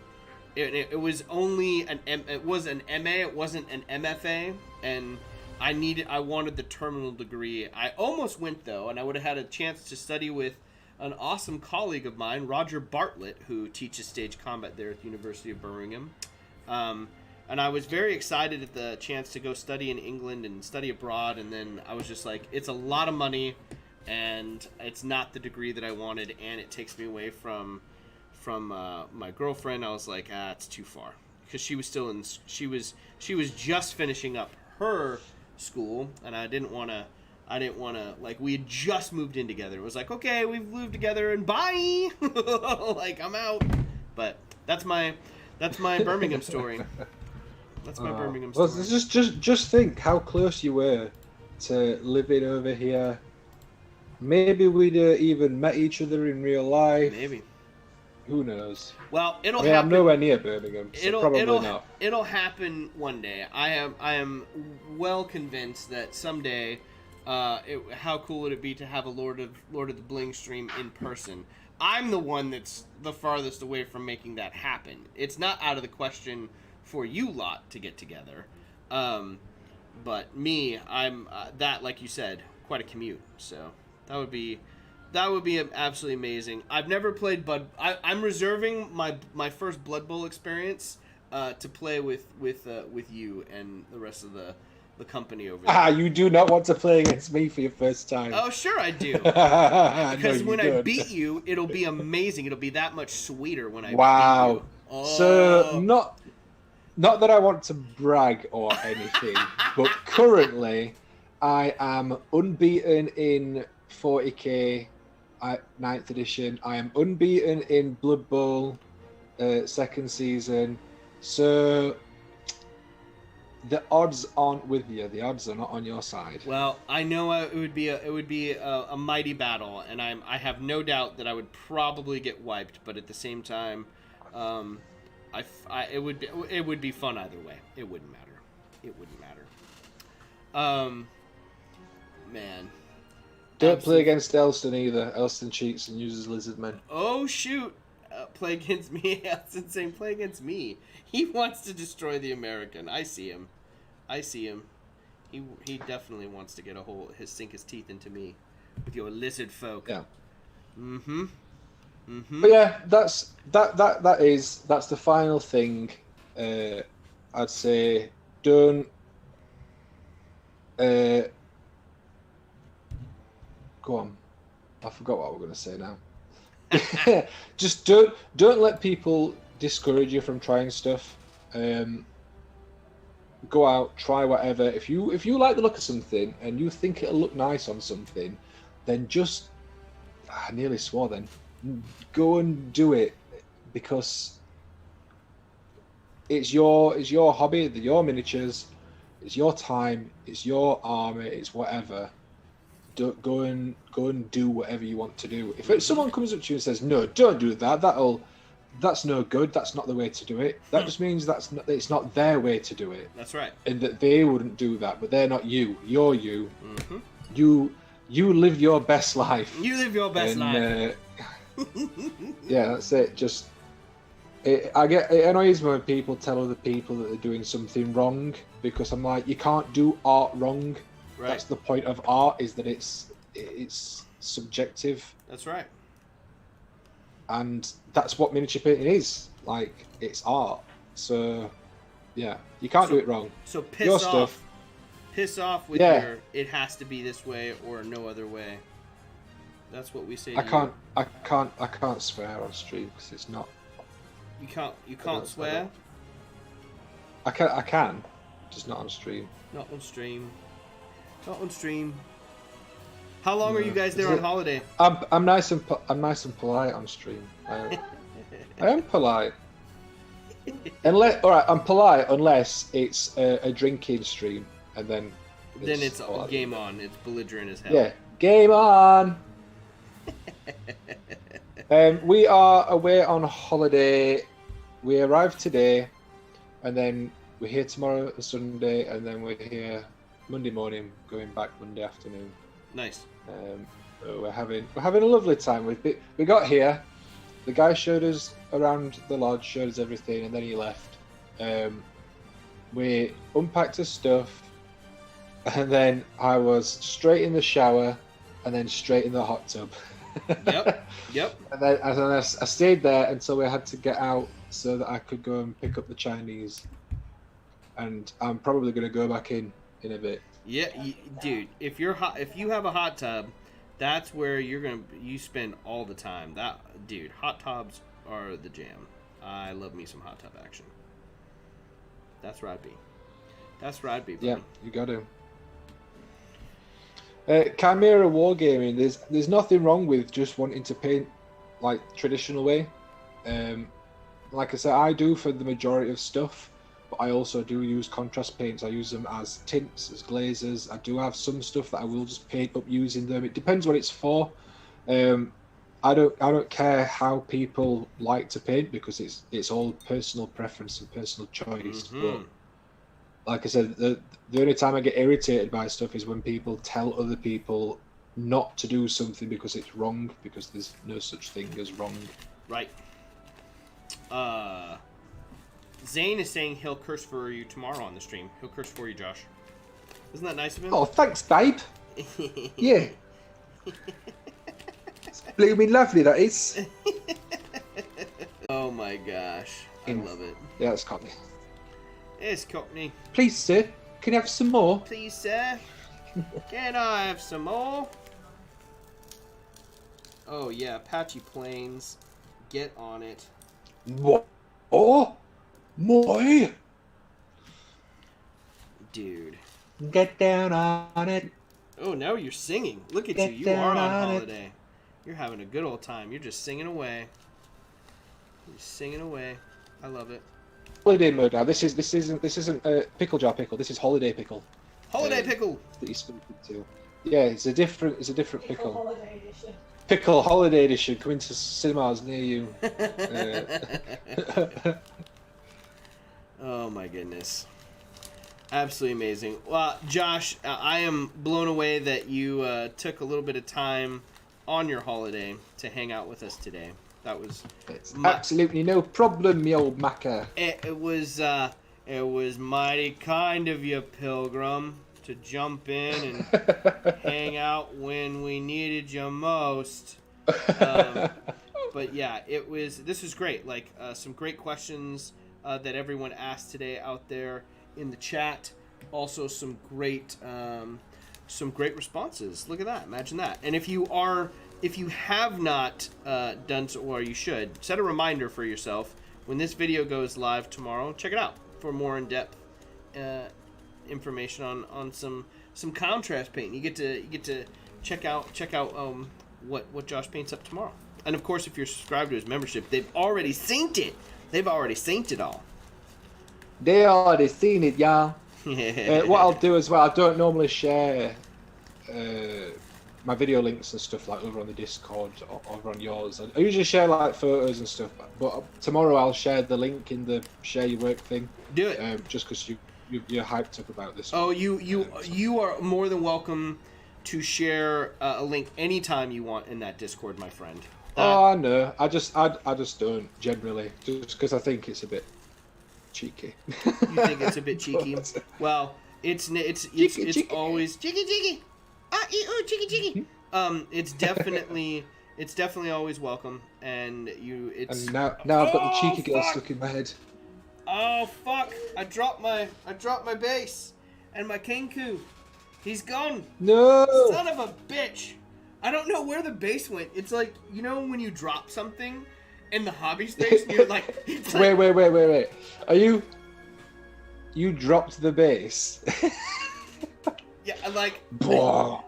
it was only it was an MA, it wasn't an MFA, and I wanted the terminal degree. I almost went though, and I would have had a chance to study with an awesome colleague of mine, Roger Bartlett, who teaches stage combat there at the University of Birmingham. And I was very excited at the chance to go study in England and study abroad, and then I was just like, it's a lot of money, and it's not the degree that I wanted, and it takes me away from my girlfriend. I was like, it's too far, because she was still in. She was just finishing up her school, and I didn't want to. Like, we had just moved in together. It was like, okay, we've moved together, and bye. Like, I'm out. But that's my Birmingham story. That's my Birmingham story. Well, just think how close you were to living over here. Maybe we'd even met each other in real life. Maybe. Who knows? Well, it'll happen. I'm nowhere near Birmingham, so probably not. It'll happen one day. I am well convinced that someday. How cool would it be to have a Lord of the Bling stream in person? I'm the one that's the farthest away from making that happen. It's not out of the question for you lot to get together. But me, I'm that, like you said, quite a commute. So that would be absolutely amazing. I've never played I'm reserving my first Blood Bowl experience to play with you and the rest of the company over there. You do not want to play against me for your first time. Oh, sure I do. Because when I beat you, it'll be amazing. It'll be that much sweeter when I beat you. Oh. So, not that I want to brag or anything, but currently I am unbeaten in 40k 9th edition. I am unbeaten in Blood Bowl 2nd season. So the odds aren't with you. The odds are not on your side. Well, I know it would be a mighty battle, and I have no doubt that I would probably get wiped. But at the same time, it would be fun either way. It wouldn't matter. It wouldn't matter. Man. Don't play against Elston either. Elston cheats and uses lizard men. Oh shoot! Play against me. That's insane. Play against me. He wants to destroy the American. I see him. He definitely wants to get sink his teeth into me with your lizard folk. Yeah. Mm-hmm. But yeah, that's the final thing. I'd say don't. Go on. I forgot what I was going to say now. Just don't let people discourage you from trying stuff. Go out, try whatever. If you like the look of something and you think it'll look nice on something, then just I nearly swore then. Go and do it, because it's your hobby, your miniatures, it's your time, it's your army, it's whatever. Go and do whatever you want to do. If someone comes up to you and says, "No, don't do that. That's no good. That's not the way to do it." That just means it's not their way to do it. That's right. And that they wouldn't do that, but they're not you. You're you. Mm-hmm. You live your best life. You live your best life. Yeah, that's it. It annoys me when people tell other people that they're doing something wrong, because I'm like, you can't do art wrong. Right. That's the point of art, is that it's subjective. That's right. And that's what miniature painting is. Like, it's art. So, yeah, you can't do it wrong. So piss off with your "it has to be this way" or "no other way." That's what we say. I can't swear on stream because it's not. You can't swear. I can, just not on stream. Not on stream. How long are you guys there on holiday? I'm nice and polite on stream. I am polite. Unless, all right, I'm polite unless it's a drinking stream, and then it's game on. It's belligerent as hell. Yeah, game on. We are away on holiday. We arrived today, and then we're here tomorrow, Sunday, and then we're here Monday morning, going back Monday afternoon. Nice. We're having a lovely time. We got here. The guy showed us around the lodge, showed us everything, and then he left. We unpacked his stuff, and then I was straight in the shower, and then straight in the hot tub. Yep. And then I stayed there until we had to get out so that I could go and pick up the Chinese. And I'm probably going to go back in a bit. Yeah, dude. If you have a hot tub, that's where you spend all the time. Dude, hot tubs are the jam. I love me some hot tub action. That's where I'd be. Buddy. Yeah, you got to. Chimera Wargaming. There's nothing wrong with just wanting to paint like traditional way. Like I said, I do for the majority of stuff, but I also do use contrast paints. I use them as tints, as glazes. I do have some stuff that I will just paint up using them. It depends what it's for. I don't care how people like to paint because it's all personal preference and personal choice. Mm-hmm. But like I said, the only time I get irritated by stuff is when people tell other people not to do something because it's wrong, because there's no such thing as wrong. Right. Zane is saying he'll curse for you tomorrow on the stream. He'll curse for you, Josh. Isn't that nice of him? Oh, thanks, babe. Yeah. It's blooming lovely, that is. Oh my gosh. I love it. Yeah, it's Cockney. It's Cockney. Please, sir, can you have some more? Please, sir. Can I have some more? Oh yeah, Apache Plains. Get on it. What? Oh, moi. Dude. Get down on it. Oh, now you're singing. Look at Get you. You are down on on holiday. It. You're having a good old time. You're just singing away. You're singing away. I love it. Holiday mode now. This isn't pickle jar pickle. This is holiday pickle. Holiday pickle. That you spoke to. Yeah, it's a different pickle. Holiday edition. Pickle holiday edition coming to cinemas near you. Oh my goodness. Absolutely amazing. Well, Josh, I am blown away that you took a little bit of time on your holiday to hang out with us today. That was absolutely no problem, me old macker. It was mighty kind of you, Pilgrim, to jump in and hang out when we needed you most. But yeah, this was great. Like some great questions that everyone asked today out there in the chat. Also some great responses. Look at that. Imagine that. And if you have not done so, or you should, set a reminder for yourself when this video goes live tomorrow. Check it out for more in-depth information on some contrast paint. You get to check out what Josh paints up tomorrow. And of course, if you're subscribed to his membership, they've already synced it. They've already synced it all. They already seen it, y'all. What I'll do as well, I don't normally share my video links and stuff like over on the Discord or over on yours. I usually share like photos and stuff, but tomorrow I'll share the link in the share your work thing. Do it. Just because you're hyped up about this. Oh, you are more than welcome to share a link anytime you want in that Discord, my friend. I know. I just don't generally, just because I think it's a bit cheeky. You think it's a bit cheeky? Well, it's cheeky. Always cheeky. Cheeky. It's definitely always welcome, and it's. And now I've got the cheeky girl stuck in my head. Oh fuck! I dropped my base, and my Kenku, he's gone. No. Son of a bitch! I don't know where the base went. It's like, you know when you drop something in the hobby space, and you're like, wait. Are you dropped the base? Yeah, like Boom.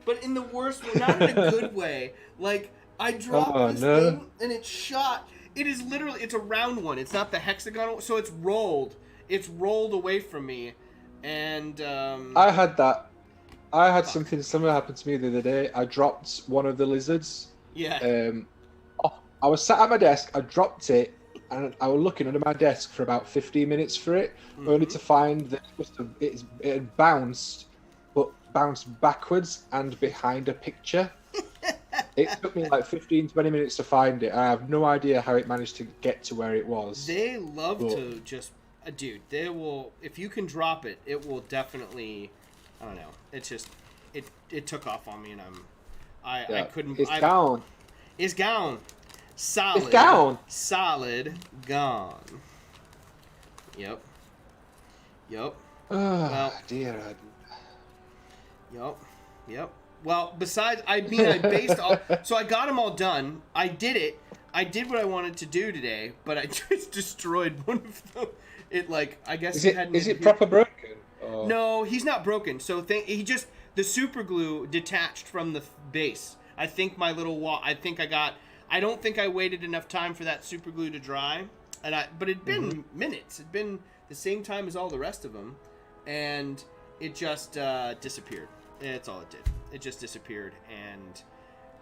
But in the worst way, not in a good way. Like I dropped this no. thing and it shot. It is literally, it's a round one. It's not the hexagon one, so it's rolled. It's rolled away from me, and I had that. I had something similar happen to me the other day. I dropped one of the lizards. Yeah. I was sat at my desk. I dropped it, and I was looking under my desk for about 15 minutes for it, only to find that it had bounced, but bounced backwards and behind a picture. It took me like 15-20 minutes to find it. I have no idea how it managed to get to where it was. They love to just, dude. They will, if you can drop it, it will definitely. I don't know. It's just, it took off on me, and I couldn't. It's gone. It's gone. Solid. It's gone. Solid. Gone. Yep. Oh Well, dear. Yep. Well, besides, I based all. So I got them all done. I did it. I did what I wanted to do today, but I just destroyed one of them. I guess Is it proper broken? Or... No, he's not broken. So the super glue detached from the base. I think my little wall. I don't think I waited enough time for that super glue to dry, but it'd been minutes. It'd been the same time as all the rest of them, and it just disappeared. That's all it did. It just disappeared, and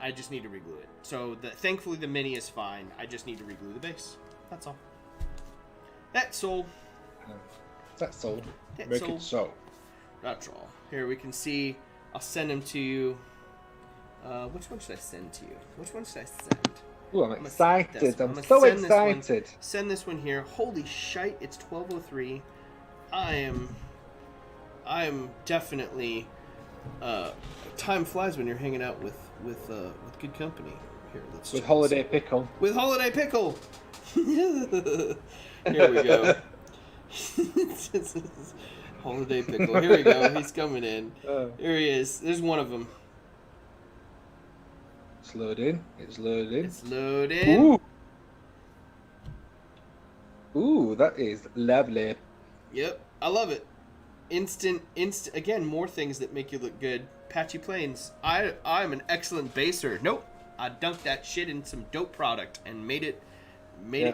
I just need to reglue it. So thankfully the mini is fine. I just need to reglue the base. That's all. That's all. That's all. That's Make all. it so. That's all. Here we can see. I'll send them to you. Which one should I send to you? Which one should I send? Ooh, I'm excited. I'm so send excited. Send this one here. Holy shite! It's 12:03. I am definitely. Time flies when you're hanging out with good company. Here, let's with Holiday Pickle. With Holiday Pickle. Here we go. Holiday Pickle. Here we go. He's coming in. Here he is. There's one of them. It's loading. It's loading. It's loading. Ooh, that is lovely. Yep, I love it. Instant. Again, more things that make you look good. Patchy Plains. I'm an excellent baser. Nope. I dunked that shit in some dope product and made it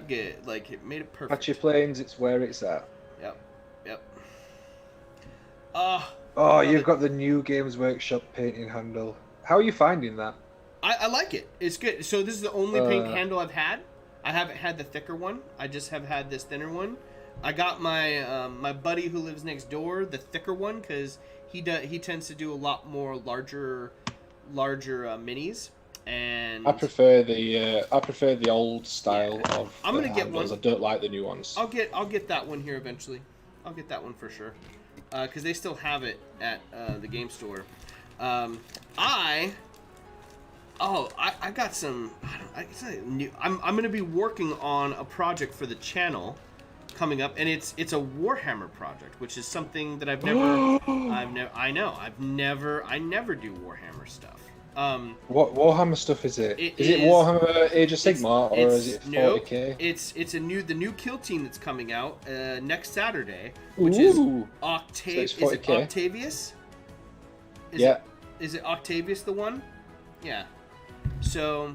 good. Like, it made it perfect. Patchy Plains, it's where it's at. Yep. You've got the new Games Workshop painting handle. How are you finding that? I like it. It's good. So this is the only paint handle I've had. I haven't had the thicker one. I just have had this thinner one. I got my my buddy who lives next door the thicker one because he tends to do a lot more larger minis, and I prefer the old style of. I'm gonna get one. I don't like the new ones. I'll get that one here eventually. I'll get that one for sure because they still have it at the game store. I got some. I'm gonna be working on a project for the channel coming up, and it's a Warhammer project, which is something that I never do Warhammer stuff. What Warhammer stuff is it? Is it Warhammer Age of Sigmar or is it 40k? It's the new kill team that's coming out next Saturday, which is Octavius. So it's 40K. Is it Octavius? Is it Octavius the one? Yeah. So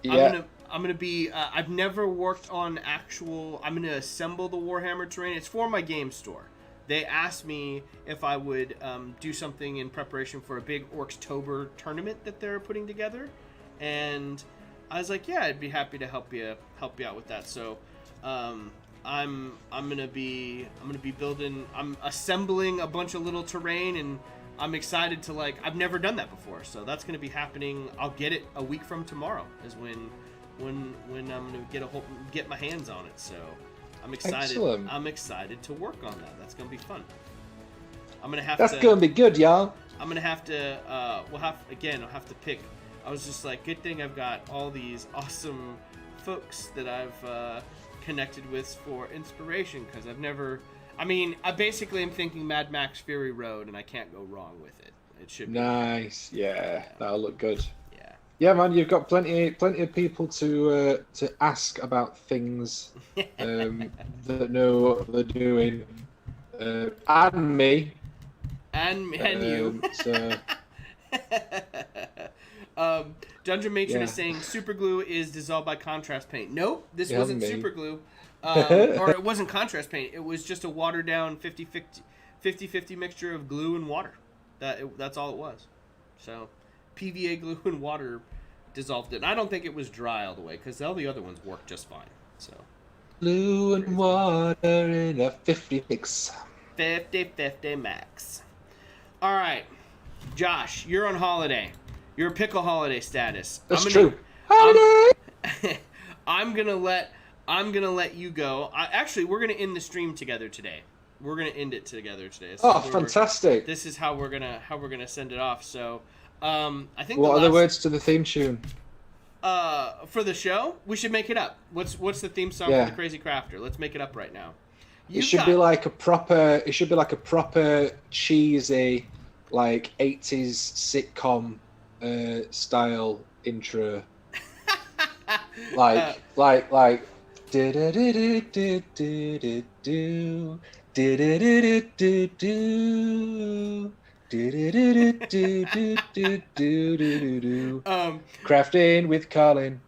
I'm gonna be. I've never worked on actual. I'm gonna assemble the Warhammer terrain. It's for my game store. They asked me if I would do something in preparation for a big Orktober tournament that they're putting together, and I was like, yeah, I'd be happy to help you out with that. So I'm gonna be building. I'm assembling a bunch of little terrain, and I'm excited to I've never done that before. So that's gonna be happening. I'll get it a week from tomorrow. Is when I'm gonna get my hands on it. So I'm excited. Excellent. I'm excited to work on that. That's gonna be fun. That's gonna be good, y'all. I'm gonna have to. I'll have to pick. I was just like, good thing I've got all these awesome folks that I've connected with for inspiration because I've never. I mean, I basically am thinking Mad Max Fury Road, and I can't go wrong with it. It should be nice. Yeah, that'll look good. Yeah, man, you've got plenty of people to ask about things that know what they're doing, and me, and you. So Dungeon Matron is saying super glue is dissolved by contrast paint. Nope, this wasn't super glue. Or it wasn't contrast paint. It was just a watered down 50-50 mixture of glue and water. That's all it was. So PVA glue and water dissolved it. And I don't think it was dry all the way because all the other ones worked just fine. So glue and water in a 50 mix. 50-50 max. All right, Josh, you're on holiday. You're pickle holiday status. That's true. Holiday. I'm gonna let you go. Actually, we're gonna end the stream together today. We're gonna end it together today. So fantastic! This is how we're gonna send it off. So, I think. What are the words to the theme tune? For the show, we should make it up. What's the theme song for the Crazy Crafter? Let's make it up right now. It should be like a proper cheesy, like 80s sitcom style intro. like do do do do do do do do do. Crafting with Colin.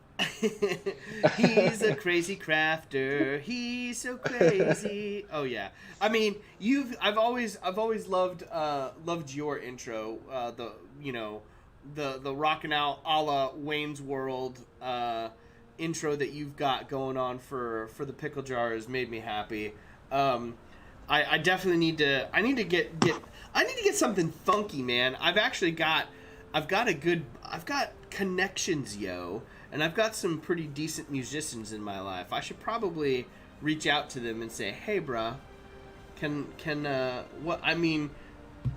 He's a crazy crafter. He's so crazy. Oh yeah. I mean, I've always loved your intro. The rocking out a la Wayne's World intro that you've got going on for the pickle jar has made me happy. I definitely need to get something funky, man. I've got connections, yo. And I've got some pretty decent musicians in my life. I should probably reach out to them and say, "Hey, bruh, what? I mean,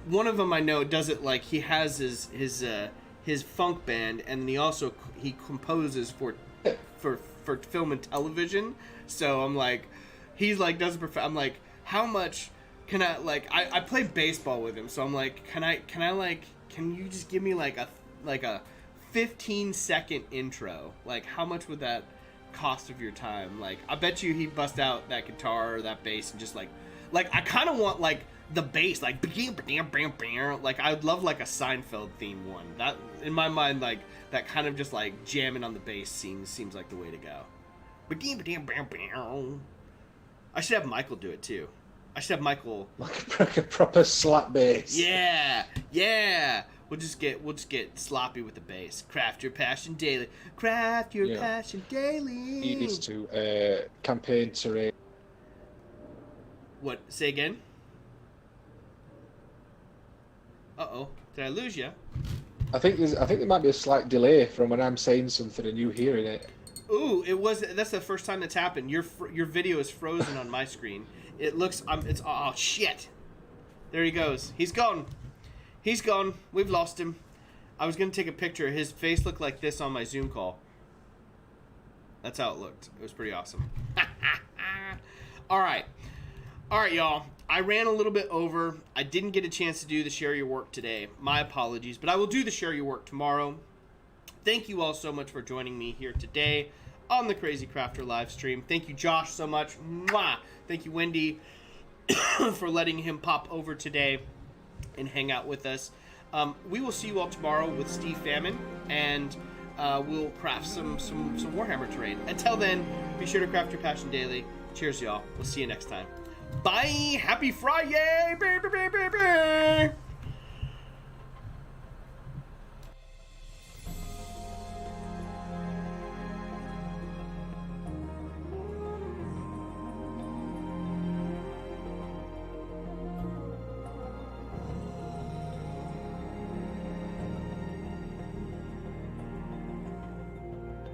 one of them I know does it like he has his funk band, and he composes for film and television. So I'm like, he's like does it. I'm like, how much can I like? I play baseball with him, so I'm like, can you just give me like a 15-second intro? Like, how much would that cost of your time? Like, I bet you he'd bust out that guitar or that bass and just like I kind of want like the bass, like I'd love like a Seinfeld theme one. That in my mind, like that kind of just like jamming on the bass seems like the way to go. I should have Michael do it too. I should have Michael like a proper slap bass. Yeah. We'll just get sloppy with the bass. Craft your passion daily. Craft your passion daily. He needs to campaign to raise. What? Say again? Uh-oh. Did I lose you? I think there might be a slight delay from when I'm saying something and you hearing it. Ooh, that's the first time that's happened. Your video is frozen on my screen. It looks oh shit. There he goes. He's gone. He's gone. We've lost him. I was going to take a picture. His face looked like this on my Zoom call. That's how it looked. It was pretty awesome. All right, y'all. I ran a little bit over. I didn't get a chance to do the Share Your Work today. My apologies, but I will do the Share Your Work tomorrow. Thank you all so much for joining me here today on the Crazy Crafter live stream. Thank you, Josh, so much. Mwah! Thank you, Wendy, for letting him pop over today and hang out with us. We will see you all tomorrow with Steve Famine, and we'll craft some Warhammer terrain. Until then, be sure to craft your passion daily. Cheers, y'all. We'll see you next time. Bye. Happy Friday.